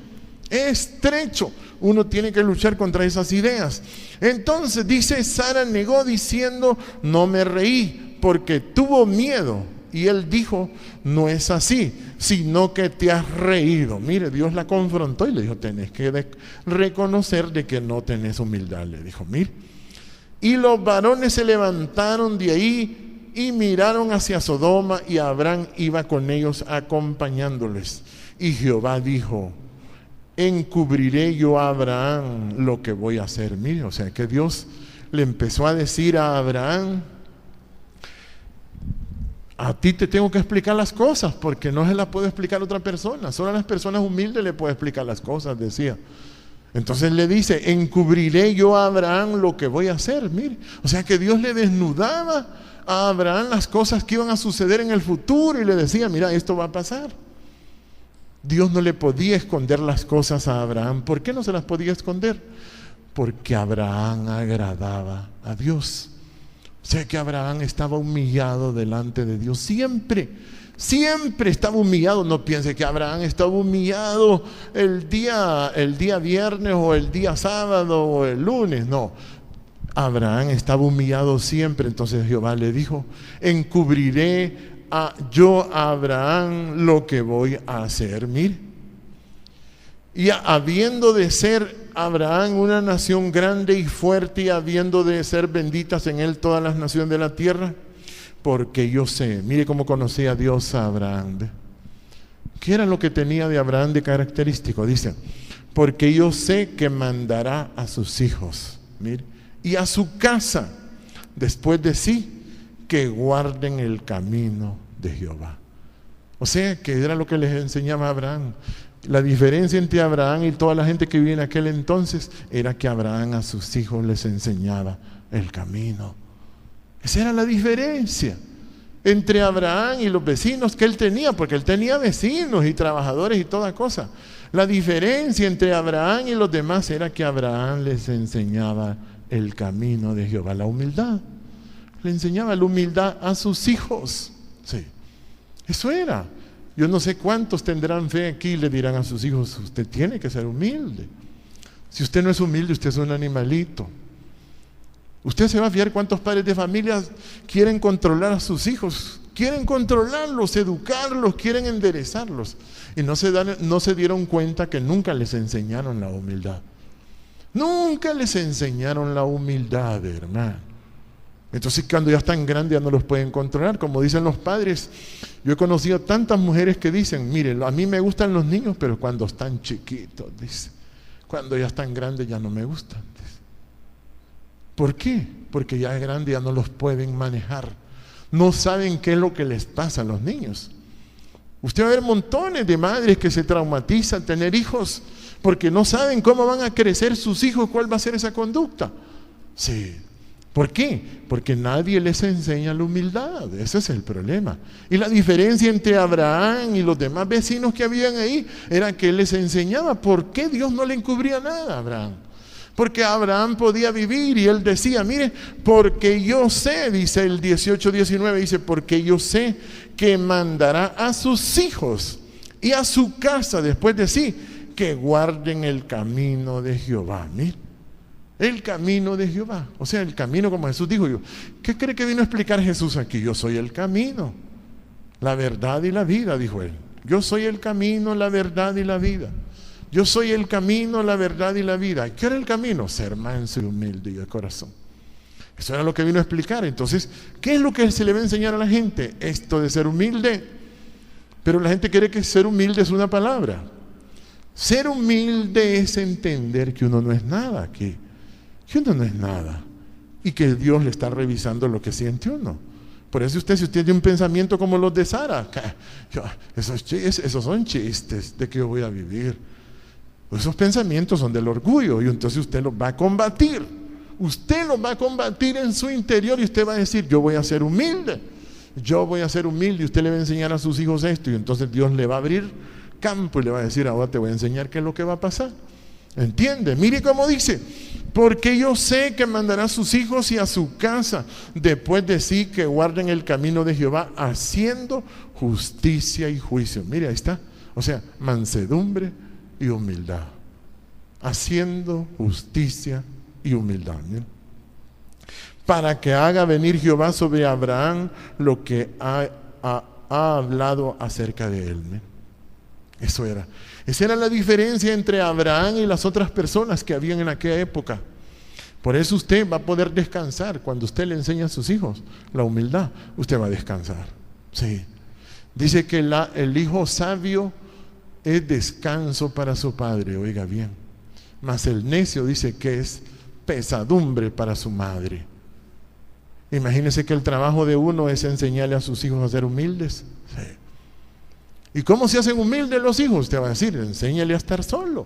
A: Estrecho. Uno tiene que luchar contra esas ideas. Entonces dice: Sara negó diciendo: no me reí, porque tuvo miedo. Y él dijo, no es así, sino que te has reído. Mire, Dios la confrontó y le dijo, tenés que reconocer de que no tenés humildad. Le dijo, mire. Y los varones se levantaron de ahí y miraron hacia Sodoma, y Abraham iba con ellos acompañándoles. Y Jehová dijo, encubriré yo a Abraham lo que voy a hacer. Mire, o sea que Dios le empezó a decir a Abraham, a ti te tengo que explicar las cosas, porque no se las puede explicar otra persona, solo a las personas humildes le puedo explicar las cosas, decía. Entonces le dice, encubriré yo a Abraham lo que voy a hacer. Mire, o sea que Dios le desnudaba a Abraham las cosas que iban a suceder en el futuro y le decía, mira, esto va a pasar. Dios no le podía esconder las cosas a Abraham. ¿Por qué no se las podía esconder? Porque Abraham agradaba a Dios. O sea que Abraham estaba humillado delante de Dios. Siempre estaba humillado. No piense que Abraham estaba humillado el día viernes o el día sábado o el lunes. No, Abraham estaba humillado siempre. Entonces Jehová le dijo, encubriré yo a Abraham lo que voy a hacer. Mire, y habiendo de ser Abraham una nación grande y fuerte, y habiendo de ser benditas en él todas las naciones de la tierra, porque yo sé, mire cómo conocía Dios a Abraham. ¿Qué era lo que tenía de Abraham de característico? Dice, porque yo sé que mandará a sus hijos, mire, y a su casa después de sí, que guarden el camino de Jehová. O sea, que era lo que les enseñaba a Abraham. La diferencia entre Abraham y toda la gente que vivía en aquel entonces era que Abraham a sus hijos les enseñaba el camino. Esa era la diferencia entre Abraham y los vecinos que él tenía, porque él tenía vecinos y trabajadores y toda cosa. La diferencia entre Abraham y los demás era que Abraham les enseñaba el camino de Jehová, la humildad. Le enseñaba la humildad a sus hijos. Sí, eso era. Yo no sé cuántos tendrán fe aquí y le dirán a sus hijos, usted tiene que ser humilde. Si usted no es humilde, usted es un animalito. Usted se va a fijar cuántos padres de familia quieren controlar a sus hijos, quieren controlarlos, educarlos, quieren enderezarlos. Y no se dieron cuenta que nunca les enseñaron la humildad. Nunca les enseñaron la humildad, hermano. Entonces cuando ya están grandes ya no los pueden controlar, como dicen los padres. Yo he conocido tantas mujeres que dicen, mire, a mí me gustan los niños, pero cuando están chiquitos, dice, cuando ya están grandes ya no me gustan, dice. ¿Por qué? Porque ya es grande, ya no los pueden manejar, no saben qué es lo que les pasa a los niños. Usted va a ver montones de madres que se traumatizan tener hijos porque no saben cómo van a crecer sus hijos, cuál va a ser esa conducta. Sí. ¿Por qué? Porque nadie les enseña la humildad. Ese es el problema. Y la diferencia entre Abraham y los demás vecinos que habían ahí era que él les enseñaba. ¿Por qué Dios no le encubría nada a Abraham? Porque Abraham podía vivir y él decía, mire, porque yo sé, dice el 18-19, dice, porque yo sé que mandará a sus hijos y a su casa después de sí, que guarden el camino de Jehová. Mire. El camino de Jehová, o sea, el camino como Jesús dijo. ¿Qué cree que vino a explicar Jesús aquí? Yo soy el camino, la verdad y la vida, dijo él. Yo soy el camino, la verdad y la vida. Yo soy el camino, la verdad y la vida. ¿Qué era el camino? Ser manso y humilde y de corazón. Eso era lo que vino a explicar. Entonces, ¿qué es lo que se le va a enseñar a la gente? Esto de ser humilde. Pero la gente cree que ser humilde es una palabra. Ser humilde es entender que uno no es nada aquí. Que uno no es nada y que Dios le está revisando lo que siente uno. Por eso si usted tiene un pensamiento como los de Sara, esos son chistes de que yo voy a vivir. Esos pensamientos son del orgullo, y entonces usted los va a combatir. Usted los va a combatir en su interior y usted va a decir, yo voy a ser humilde. Yo voy a ser humilde, y usted le va a enseñar a sus hijos esto, y entonces Dios le va a abrir campo y le va a decir, ahora te voy a enseñar qué es lo que va a pasar. ¿Entiende? Mire cómo dice, porque yo sé que mandará a sus hijos y a su casa después de sí, que guarden el camino de Jehová, haciendo justicia y juicio. Mire, ahí está. O sea, mansedumbre y humildad. Haciendo justicia y humildad. Mire. Para que haga venir Jehová sobre Abraham lo que ha hablado acerca de él. Eso era. Esa era la diferencia entre Abraham y las otras personas que habían en aquella época. Por eso usted va a poder descansar cuando usted le enseña a sus hijos la humildad. Usted va a descansar. Sí. Dice que el hijo sabio es descanso para su padre. Oiga bien. Mas el necio dice que es pesadumbre para su madre. Imagínese que el trabajo de uno es enseñarle a sus hijos a ser humildes. Sí. ¿Y cómo se hacen humildes los hijos? Usted va a decir, enséñale a estar solo.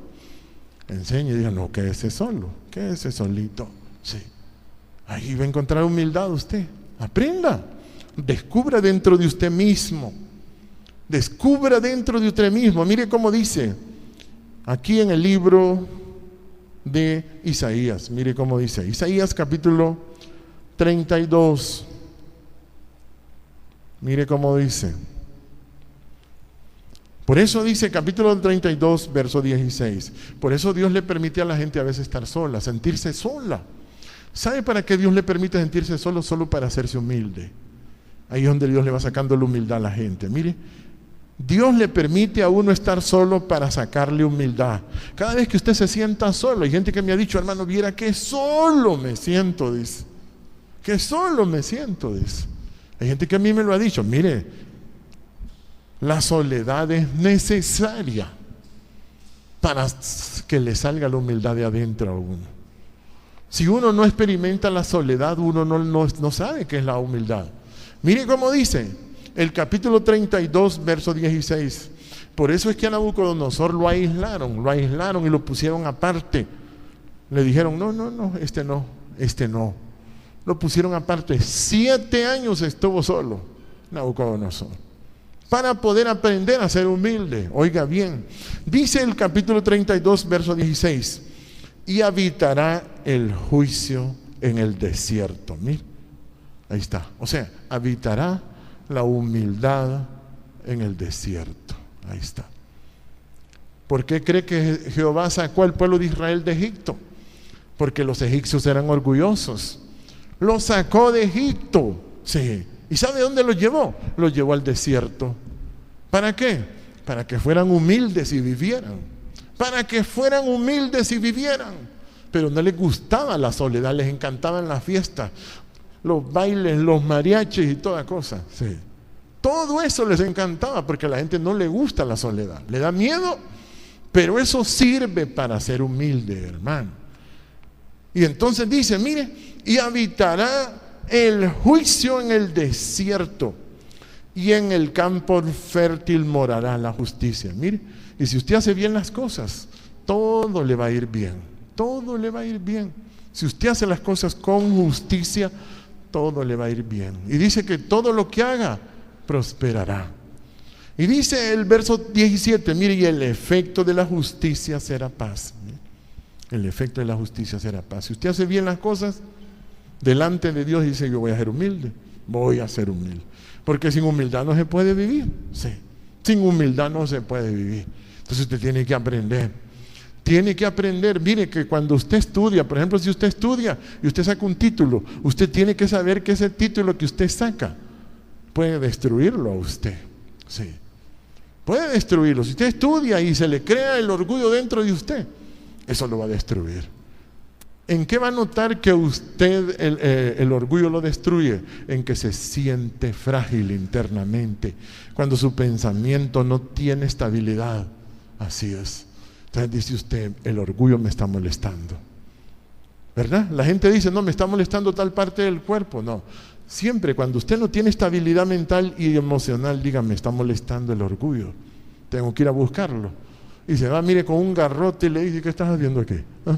A: Enseñe y diga, no, quédese solo, quédese solito. Sí. Ahí va a encontrar humildad usted. Aprenda. Descubra dentro de usted mismo. Descubra dentro de usted mismo. Mire cómo dice aquí en el libro de Isaías. Mire cómo dice. Isaías capítulo 32. Mire cómo dice. Por eso dice capítulo 32, verso 16. Por eso Dios le permite a la gente a veces estar sola, sentirse sola. ¿Sabe para qué Dios le permite sentirse solo? Solo para hacerse humilde. Ahí es donde Dios le va sacando la humildad a la gente. Mire, Dios le permite a uno estar solo para sacarle humildad. Cada vez que usted se sienta solo, hay gente que me ha dicho, hermano, viera que solo me siento, dice. Que solo me siento, dice. Hay gente que a mí me lo ha dicho, mire, la soledad es necesaria para que le salga la humildad de adentro a uno. Si uno no experimenta la soledad, uno no sabe qué es la humildad. Mire cómo dice el capítulo 32, verso 16. Por eso es que a Nabucodonosor lo aislaron y lo pusieron aparte. Le dijeron, no, este no. Lo pusieron aparte. 7 años estuvo solo Nabucodonosor para poder aprender a ser humilde. Oiga bien, dice el capítulo 32, verso 16, y habitará el juicio en el desierto. Mira, ahí está. O sea, habitará la humildad en el desierto. Ahí está. ¿Por qué cree que Jehová sacó al pueblo de Israel de Egipto? Porque los egipcios eran orgullosos. Los sacó de Egipto. Sí. ¿Y sabe dónde los llevó? Los llevó al desierto. ¿Para qué? Para que fueran humildes y vivieran. Para que fueran humildes y vivieran. Pero no les gustaba la soledad, les encantaban las fiestas, los bailes, los mariachis y toda cosa. Sí. Todo eso les encantaba porque a la gente no le gusta la soledad. Le da miedo, pero eso sirve para ser humilde, hermano. Y entonces dice, mire, y habitará el juicio en el desierto, y en el campo fértil morará la justicia. Mire, y si usted hace bien las cosas, todo le va a ir bien. Todo le va a ir bien. Si usted hace las cosas con justicia, todo le va a ir bien. Y dice que todo lo que haga, prosperará. Y dice el verso 17, mire, y el efecto de la justicia será paz. El efecto de la justicia será paz. Si usted hace bien las cosas, delante de Dios dice, yo voy a ser humilde. Voy a ser humilde. Porque sin humildad no se puede vivir. Sí. Sin humildad no se puede vivir. Entonces usted tiene que aprender. Tiene que aprender. Mire que cuando usted estudia, por ejemplo, si usted estudia y usted saca un título, usted tiene que saber que ese título que usted saca puede destruirlo a usted. Sí. Puede destruirlo. Si usted estudia y se le crea el orgullo dentro de usted, eso lo va a destruir. ¿En qué va a notar que usted el orgullo lo destruye? En que se siente frágil internamente, cuando su pensamiento no tiene estabilidad. Así es. Entonces dice usted, el orgullo me está molestando, ¿verdad? La gente dice, no, me está molestando tal parte del cuerpo. No, siempre cuando usted no tiene estabilidad mental y emocional, diga, me está molestando el orgullo, tengo que ir a buscarlo. Y se va, mire, con un garrote y le dice, ¿qué estás haciendo aquí? ¿Ah?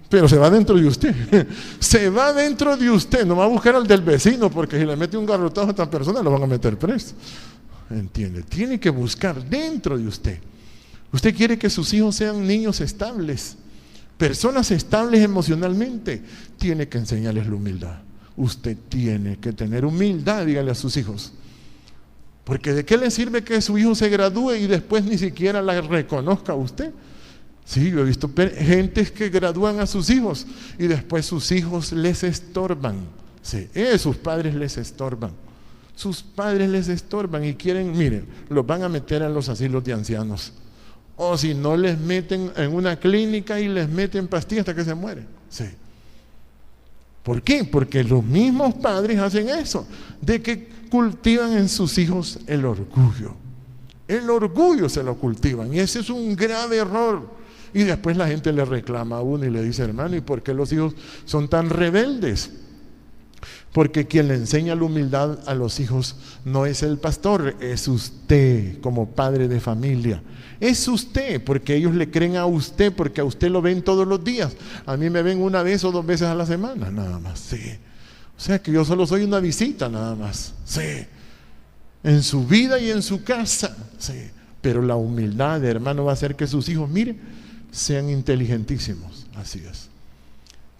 A: Pero se va dentro de usted. Se va dentro de usted. No va a buscar al del vecino, porque si le mete un garrotazo a esta persona lo van a meter preso. ¿Entiende? Tiene que buscar dentro de usted. Usted quiere que sus hijos sean niños estables, personas estables emocionalmente. Tiene que enseñarles la humildad. Usted tiene que tener humildad, dígale a sus hijos. Porque ¿de qué le sirve que su hijo se gradúe y después ni siquiera la reconozca a usted? Sí, yo he visto gentes que gradúan a sus hijos y después sus hijos les estorban. Sí, sus padres les estorban. sus padres les estorban y quieren, miren, los van a meter a los asilos de ancianos. O si no, les meten en una clínica y les meten pastillas hasta que se mueren. Sí. ¿Por qué? Porque los mismos padres hacen eso, de que cultivan en sus hijos el orgullo. El orgullo se lo cultivan y ese es un grave error. Y después la gente le reclama a uno y le dice, hermano, ¿y por qué los hijos son tan rebeldes? Porque quien le enseña la humildad a los hijos no es el pastor, es usted como padre de familia. Es usted, porque ellos le creen a usted, porque a usted lo ven todos los días. A mí me ven una vez o 2 veces a la semana, nada más, sí. O sea que yo solo soy una visita, nada más, sí. En su vida y en su casa, sí. Pero la humildad, hermano, va a hacer que sus hijos, miren, sean inteligentísimos, así es.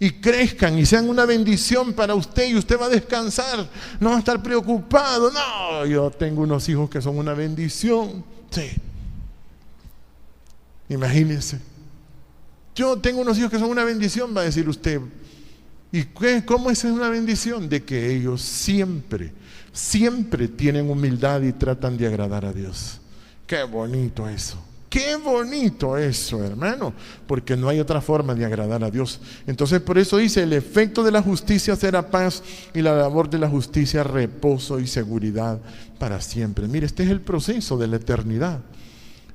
A: Y crezcan y sean una bendición para usted y usted va a descansar, no va a estar preocupado. No, yo tengo unos hijos que son una bendición, sí. Imagínense, yo tengo unos hijos que son una bendición, va a decir usted. ¿Y cómo es una bendición? De que ellos siempre tienen humildad y tratan de agradar a Dios. Qué bonito eso. Qué bonito eso, hermano, porque no hay otra forma de agradar a Dios. Entonces por eso dice, el efecto de la justicia será paz y la labor de la justicia reposo y seguridad para siempre. Mire, este es el proceso de la eternidad.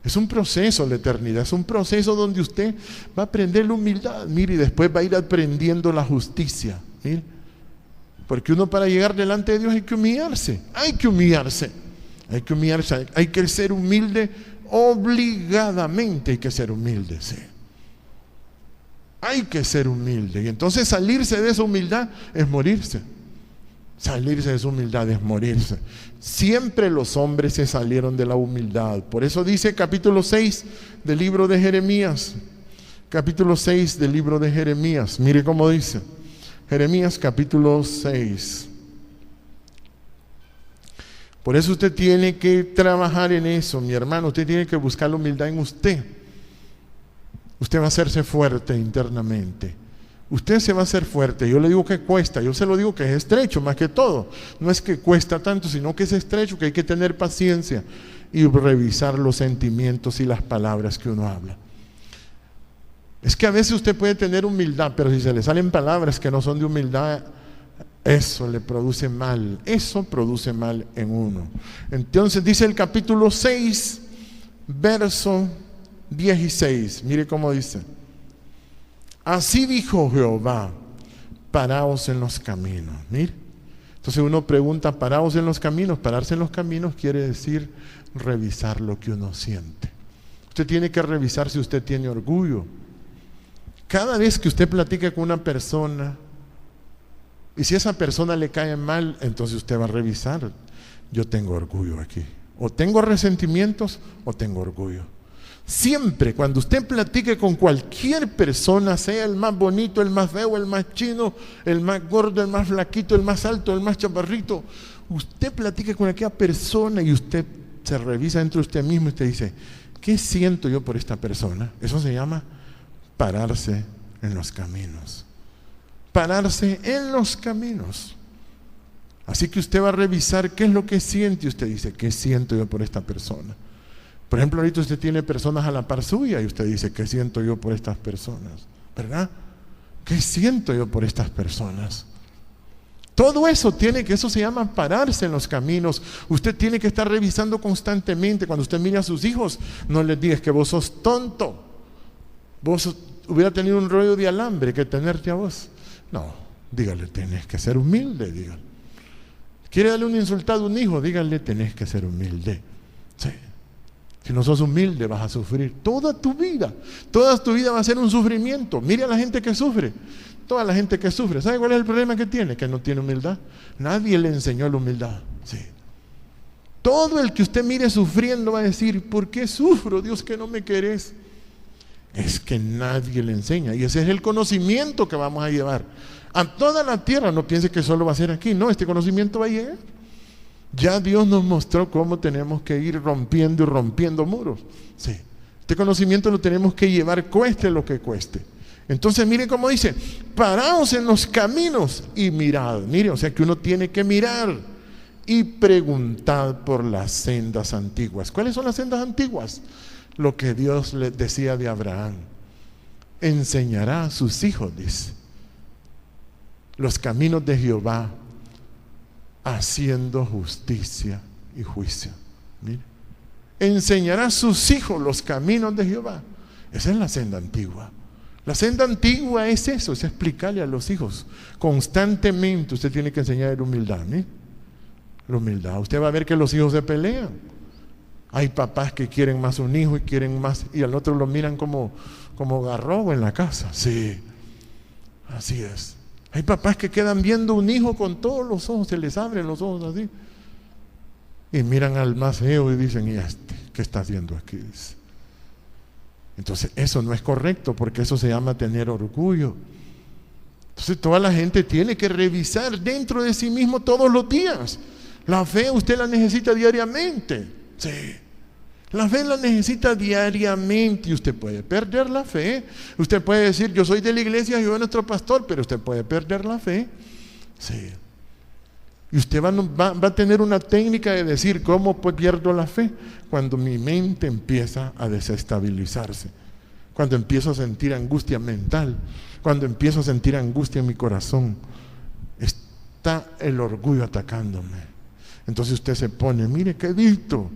A: Es un proceso la eternidad, es un proceso donde usted va a aprender la humildad, mire, y después va a ir aprendiendo la justicia, mire. Porque uno para llegar delante de Dios hay que humillarse, hay que ser humilde. Obligadamente hay que ser humilde, sí. Hay que ser humilde. Y entonces salirse de esa humildad es morirse. Salirse de esa humildad es morirse. Siempre los hombres se salieron de la humildad. Por eso dice capítulo 6 del libro de Jeremías. Capítulo 6 del libro de Jeremías. Mire cómo dice. Jeremías capítulo 6. Por eso usted tiene que trabajar en eso, mi hermano. Usted tiene que buscar la humildad en usted. Usted va a hacerse fuerte internamente. Usted se va a hacer fuerte. Yo le digo que cuesta. Yo se lo digo que es estrecho más que todo. No es que cuesta tanto, sino que es estrecho, que hay que tener paciencia y revisar los sentimientos y las palabras que uno habla. Es que a veces usted puede tener humildad, pero si se le salen palabras que no son de humildad, eso le produce mal, eso produce mal en uno. Entonces dice el capítulo 6, verso 16, mire cómo dice. Así dijo Jehová, paraos en los caminos. Mire, entonces uno pregunta, paraos en los caminos. Pararse en los caminos quiere decir revisar lo que uno siente. Usted tiene que revisar si usted tiene orgullo. Cada vez que usted platique con una persona, y si esa persona le cae mal, entonces usted va a revisar. Yo tengo orgullo aquí. O tengo resentimientos o tengo orgullo. Siempre cuando usted platique con cualquier persona, sea el más bonito, el más feo, el más chino, el más gordo, el más flaquito, el más alto, el más chaparrito, usted platique con aquella persona y usted se revisa dentro de usted mismo y usted dice, ¿qué siento yo por esta persona? Eso se llama pararse en los caminos. Pararse en los caminos. Así que usted va a revisar qué es lo que siente. Usted dice, ¿qué siento yo por esta persona? Por ejemplo, ahorita usted tiene personas a la par suya y usted dice, ¿qué siento yo por estas personas? ¿Verdad? ¿Qué siento yo por estas personas? Todo eso eso se llama pararse en los caminos. Usted tiene que estar revisando constantemente. Cuando usted mire a sus hijos, no les digas que vos sos tonto. Vos hubiera tenido un rollo de alambre que tenerte a vos. No, dígale, tenés que ser humilde, dígale. ¿Quiere darle un insultado a un hijo? Dígale, tenés que ser humilde. Sí. Si no sos humilde, vas a sufrir toda tu vida. Toda tu vida va a ser un sufrimiento. Mire a la gente que sufre. Toda la gente que sufre. ¿Sabe cuál es el problema que tiene? Que no tiene humildad. Nadie le enseñó la humildad. Sí. Todo el que usted mire sufriendo va a decir, ¿por qué sufro? Dios, que no me querés. Es que nadie le enseña. Y ese es el conocimiento que vamos a llevar a toda la tierra. No piense que solo va a ser aquí. No, este conocimiento va a llegar. Ya Dios nos mostró cómo tenemos que ir rompiendo y rompiendo muros. Sí. Este conocimiento lo tenemos que llevar, cueste lo que cueste. Entonces mire cómo dice, paraos en los caminos y mirad. Mire, o sea que uno tiene que mirar y preguntad por las sendas antiguas. ¿Cuáles son las sendas antiguas? Lo que Dios le decía de Abraham. Enseñará a sus hijos, dice, los caminos de Jehová, haciendo justicia y juicio. Mire. Enseñará a sus hijos los caminos de Jehová. Esa es la senda antigua. La senda antigua es eso, es explicarle a los hijos. Constantemente usted tiene que enseñar humildad, ¿no? La humildad. Usted va a ver que los hijos se pelean. Hay papás que quieren más un hijo y quieren más, y al otro lo miran como garrobo en la casa. Sí, así es. Hay papás que quedan viendo un hijo con todos los ojos, se les abren los ojos así. Y miran al más feo y dicen, ¿y este qué está haciendo aquí? Dice. Entonces eso no es correcto, porque eso se llama tener orgullo. Entonces toda la gente tiene que revisar dentro de sí mismo todos los días. La fe usted la necesita diariamente. Sí, la fe la necesita diariamente. Y usted puede perder la fe. Usted puede decir, yo soy de la iglesia, yo soy nuestro pastor, pero usted puede perder la fe. Sí. Y usted va a tener una técnica de decir, ¿cómo pierdo la fe? Cuando mi mente empieza a desestabilizarse, cuando empiezo a sentir angustia mental, cuando empiezo a sentir angustia en mi corazón, está el orgullo atacándome. Entonces usted se pone, mire qué dito,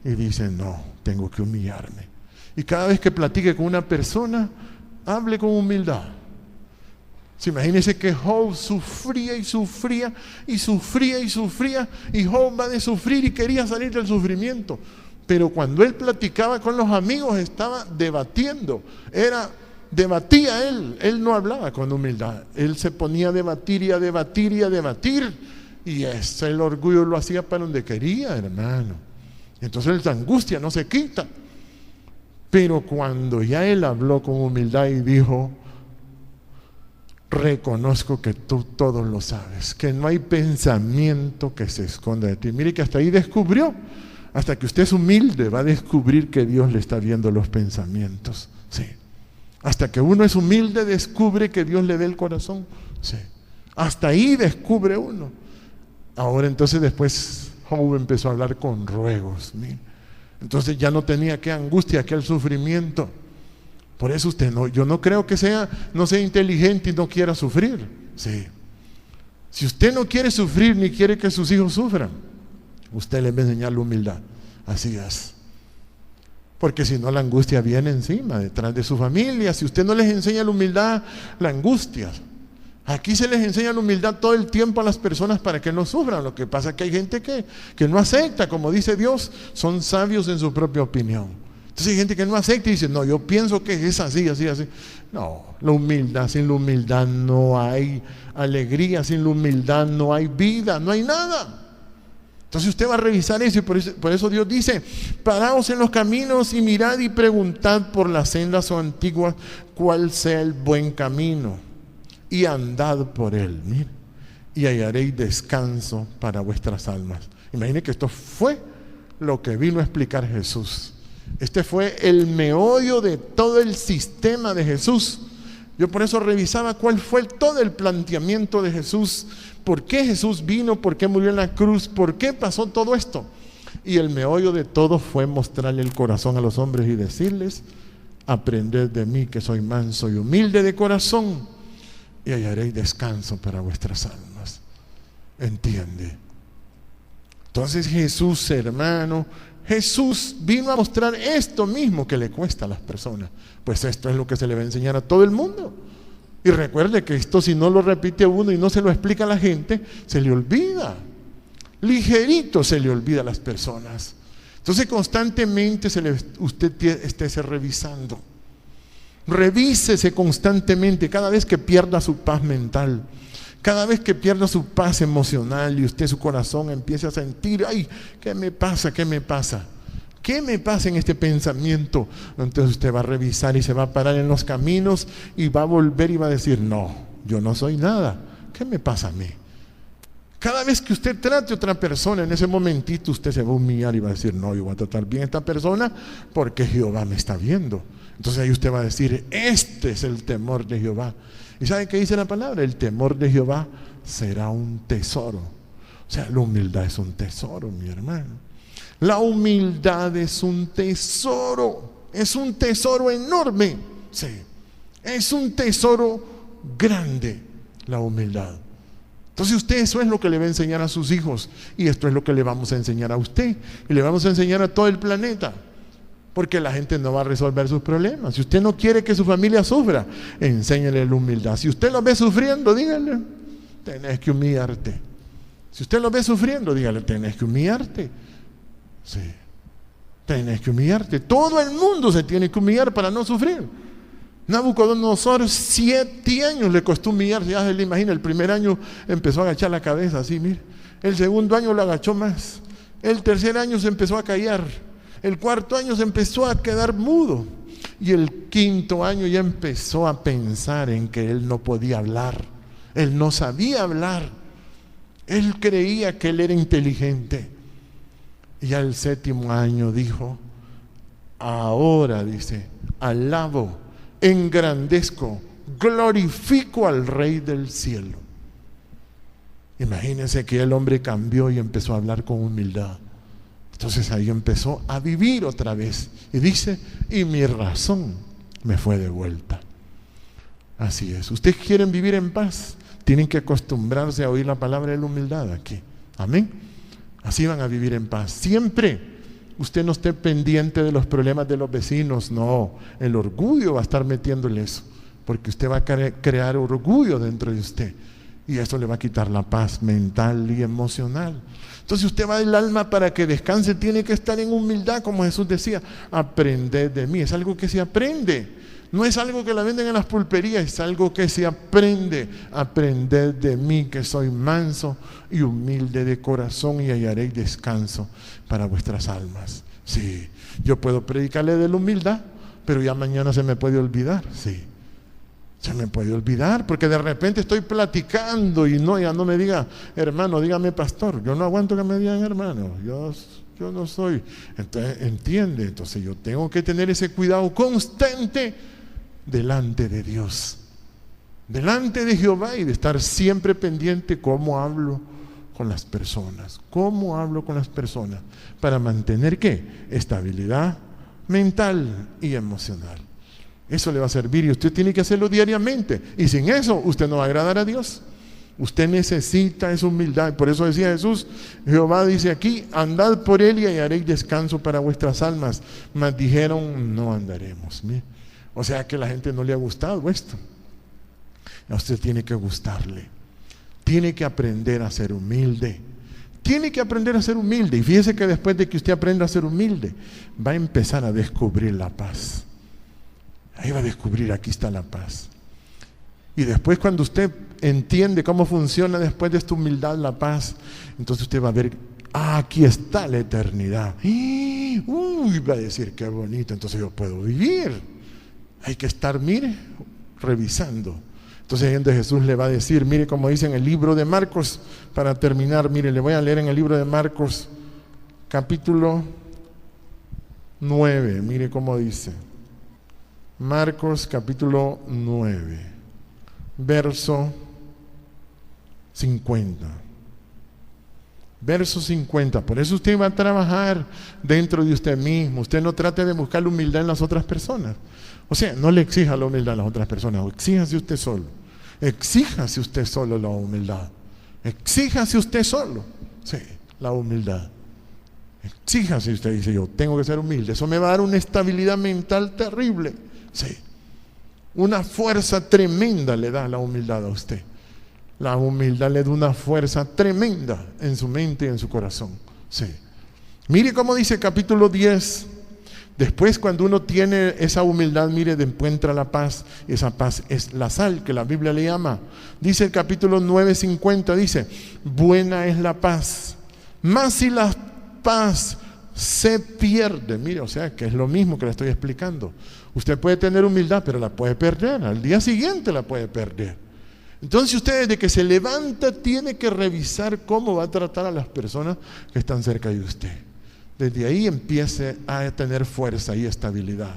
A: y dice, no, tengo que humillarme. Y cada vez que platique con una persona, hable con humildad. Imagínense que Job sufría y sufría y sufría y sufría, y Job va de sufrir y quería salir del sufrimiento, pero cuando él platicaba con los amigos estaba debatiendo, debatía él no hablaba con humildad, él se ponía a debatir y a debatir y a debatir, y el orgullo lo hacía para donde quería, hermano. Entonces la angustia no se quita, pero cuando ya él habló con humildad y dijo, reconozco que tú todo lo sabes, que no hay pensamiento que se esconda de ti. Mire que hasta ahí descubrió, hasta que usted es humilde va a descubrir que Dios le está viendo los pensamientos. Sí. Hasta que uno es humilde descubre que Dios le ve el corazón. Sí. Hasta ahí descubre uno. Ahora entonces después Job empezó a hablar con ruegos. Mire. Entonces ya no tenía aquella angustia, aquel sufrimiento. Por eso yo no creo que no sea inteligente y no quiera sufrir. Sí. Si usted no quiere sufrir ni quiere que sus hijos sufran, usted les va a enseñar la humildad. Así es. Porque si no, la angustia viene encima, detrás de su familia. Si usted no les enseña la humildad, la angustia. Aquí se les enseña la humildad todo el tiempo a las personas para que no sufran. Lo que pasa es que hay gente que no acepta, como dice Dios, son sabios en su propia opinión. Entonces hay gente que no acepta y dice, no, yo pienso que es así, así, así. No, la humildad, sin la humildad no hay alegría, sin la humildad no hay vida, no hay nada. Entonces usted va a revisar eso y por eso Dios dice, paraos en los caminos y mirad y preguntad por las sendas o antiguas cuál sea el buen camino y andad por él, mire, y hallaréis descanso para vuestras almas. Imagine que esto fue lo que vino a explicar Jesús. Este fue el meollo de todo el sistema de Jesús. Yo por eso revisaba cuál fue todo el planteamiento de Jesús. ¿Por qué Jesús vino? ¿Por qué murió en la cruz? ¿Por qué pasó todo esto? Y el meollo de todo fue mostrarle el corazón a los hombres y decirles, aprended de mí que soy manso y humilde de corazón y hallaréis descanso para vuestras almas. ¿Entiende? Entonces Jesús, hermano, Jesús vino a mostrar esto mismo que le cuesta a las personas. Pues esto es lo que se le va a enseñar a todo el mundo. Y recuerde que esto, si no lo repite a uno y no se lo explica a la gente, se le olvida. Ligerito se le olvida a las personas. Entonces constantemente usted esté revisando. Revísese constantemente cada vez que pierda su paz mental. Cada vez que pierda su paz emocional y usted su corazón empiece a sentir, ay, ¿qué me pasa? ¿Qué me pasa? ¿Qué me pasa en este pensamiento? Entonces usted va a revisar y se va a parar en los caminos y va a volver y va a decir, no, yo no soy nada. ¿Qué me pasa a mí? Cada vez que usted trate a otra persona, en ese momentito usted se va a humillar y va a decir, no, yo voy a tratar bien a esta persona porque Jehová me está viendo. Entonces ahí usted va a decir, este es el temor de Jehová. ¿Y saben qué dice la palabra? El temor de Jehová será un tesoro. O sea, la humildad es un tesoro, mi hermano. La humildad es un tesoro enorme. Sí, es un tesoro grande, la humildad. Entonces usted, eso es lo que le va a enseñar a sus hijos, y esto es lo que le vamos a enseñar a usted, y le vamos a enseñar a todo el planeta, porque la gente no va a resolver sus problemas. Si usted no quiere que su familia sufra, enséñele la humildad. Si usted lo ve sufriendo, dígale, tenés que humillarte. Si usted lo ve sufriendo, dígale, tenés que humillarte. Sí, tenés que humillarte. Todo el mundo se tiene que humillar para no sufrir. Nabucodonosor 7 años le costó humillarse. Ya se le imagina, el primer año empezó a agachar la cabeza así, mire. El segundo año lo agachó más. El tercer año se empezó a callar. El cuarto año se empezó a quedar mudo. Y el quinto año ya empezó a pensar en que él no podía hablar. Él no sabía hablar. Él creía que él era inteligente. Y al 7º año dijo, ahora, dice, alabo, engrandezco, glorifico al Rey del cielo. Imagínense que el hombre cambió y empezó a hablar con humildad. Entonces ahí empezó a vivir otra vez. Y dice, y mi razón me fue devuelta. Así es. ¿Ustedes quieren vivir en paz? Tienen que acostumbrarse a oír la palabra de la humildad aquí. Amén. Así van a vivir en paz. Siempre usted no esté pendiente de los problemas de los vecinos. No, el orgullo va a estar metiéndole eso, porque usted va a crear orgullo dentro de usted, y eso le va a quitar la paz mental y emocional. Entonces usted va del alma para que descanse, tiene que estar en humildad, como Jesús decía, aprended de mí. Es algo que se aprende. No es algo que la venden en las pulperías, es algo que se aprende. Aprended de mí, que soy manso y humilde de corazón, y hallaréis descanso para vuestras almas. Sí, yo puedo predicarle de la humildad, pero ya mañana se me puede olvidar. Sí, se me puede olvidar, porque de repente estoy platicando y no, ya no me diga hermano, dígame pastor. Yo no aguanto que me digan hermano. Yo no soy. Entonces, entiende, entonces yo tengo que tener ese cuidado constante delante de Dios, delante de Jehová, y de estar siempre pendiente cómo hablo con las personas, para mantener ¿qué? Estabilidad mental y emocional. Eso le va a servir, y usted tiene que hacerlo diariamente, y sin eso usted no va a agradar a Dios. Usted necesita esa humildad, y por eso decía Jesús, Jehová dice aquí, andad por él y hallaréis descanso para vuestras almas. Mas dijeron, no andaremos. Mire. O sea que a la gente no le ha gustado esto. A usted tiene que gustarle. Tiene que aprender a ser humilde. Tiene que aprender a ser humilde. Y fíjese que después de que usted aprenda a ser humilde, va a empezar a descubrir la paz. Ahí va a descubrir, aquí está la paz. Y después, cuando usted entiende cómo funciona después de esta humildad la paz, entonces usted va a ver, aquí está la eternidad. Va a decir, qué bonito, entonces yo puedo vivir. Hay que estar, mire, revisando. Entonces ahí donde Jesús le va a decir, mire como dice en el libro de Marcos, para terminar, mire, le voy a leer en el libro de Marcos, capítulo 9, mire cómo dice. Marcos capítulo 9, verso 50. Verso 50. Por eso usted va a trabajar dentro de usted mismo. Usted no trate de buscar la humildad en las otras personas. O sea, no le exija la humildad a las otras personas. Exíjase usted solo. Exíjase usted solo la humildad. Exíjase usted solo. Sí, la humildad. Exíjase usted, dice, yo tengo que ser humilde. Eso me va a dar una estabilidad mental terrible. Sí. Una fuerza tremenda le da la humildad a usted. La humildad le da una fuerza tremenda en su mente y en su corazón. Sí. Mire cómo dice capítulo 10. Después, cuando uno tiene esa humildad, mire, encuentra la paz. Esa paz es la sal, que la Biblia le llama. Dice el capítulo 9:50, dice, buena es la paz, mas si la paz se pierde. Mire, o sea, que es lo mismo que le estoy explicando. Usted puede tener humildad, pero la puede perder. Al día siguiente la puede perder. Entonces usted, desde que se levanta, tiene que revisar cómo va a tratar a las personas que están cerca de usted. Desde ahí empiece a tener fuerza y estabilidad.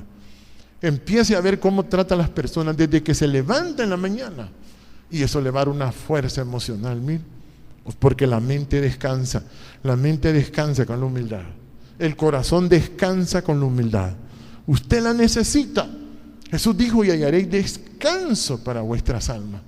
A: Empiece a ver cómo trata a las personas desde que se levanta en la mañana. Y eso le va a dar una fuerza emocional. Mire, porque la mente descansa con la humildad. El corazón descansa con la humildad. Usted la necesita. Jesús dijo: y hallaréis descanso para vuestras almas.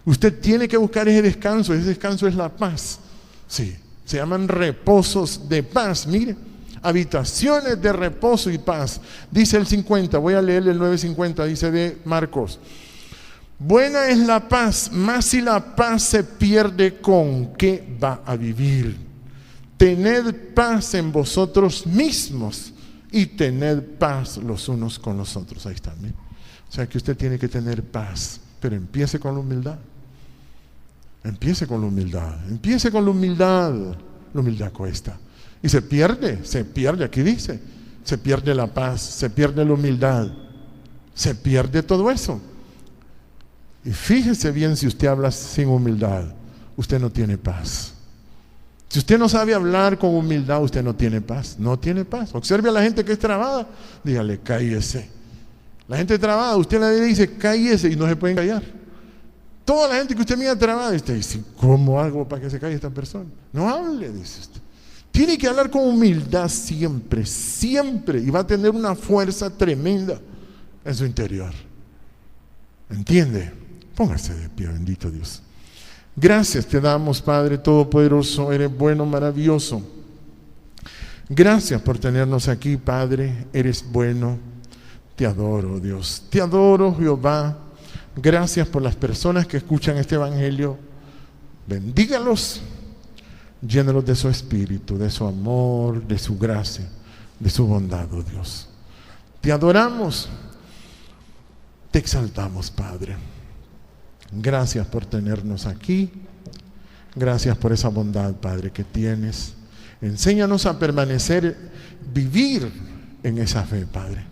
A: Usted tiene que buscar ese descanso es la paz. Sí, se llaman reposos de paz. Mire, habitaciones de reposo y paz. Dice el 50, voy a leerle el 9:50, dice de Marcos: buena es la paz, mas si la paz se pierde, ¿con qué va a vivir? Tened paz en vosotros mismos y tened paz los unos con los otros. Ahí está, ¿sí? O sea que usted tiene que tener paz, pero empiece con la humildad. Empiece con la humildad. Empiece con la humildad. La humildad cuesta. Y se pierde, aquí dice. Se pierde la paz, se pierde la humildad. Se pierde todo eso. Y fíjese bien, si usted habla sin humildad, usted no tiene paz. Si usted no sabe hablar con humildad, usted no tiene paz. No tiene paz. Observe a la gente que es trabada. Dígale: cállese. La gente trabada, usted le dice: cállese, y no se pueden callar. Toda la gente que usted mira trabada, usted dice: ¿cómo hago para que se calle esta persona? No hable, dice usted. Tiene que hablar con humildad siempre, siempre. Y va a tener una fuerza tremenda en su interior. ¿Entiende? Póngase de pie, bendito Dios. Gracias te damos, Padre Todopoderoso. Eres bueno, maravilloso. Gracias por tenernos aquí, Padre. Eres bueno. Te adoro, Dios. Te adoro, Jehová. Gracias por las personas que escuchan este evangelio. Bendígalos. Llénalos de su espíritu, de su amor, de su gracia, de su bondad, oh Dios. Te adoramos. Te exaltamos, Padre. Gracias por tenernos aquí. Gracias por esa bondad, Padre, que tienes. Enséñanos a permanecer, vivir en esa fe, Padre.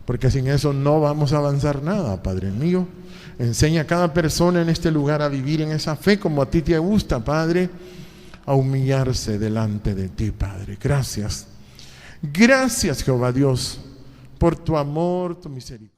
A: Porque sin eso no vamos a avanzar nada, Padre mío. Enseña a cada persona en este lugar a vivir en esa fe como a ti te gusta, Padre. A humillarse delante de ti, Padre. Gracias. Gracias, Jehová Dios, por tu amor, tu misericordia.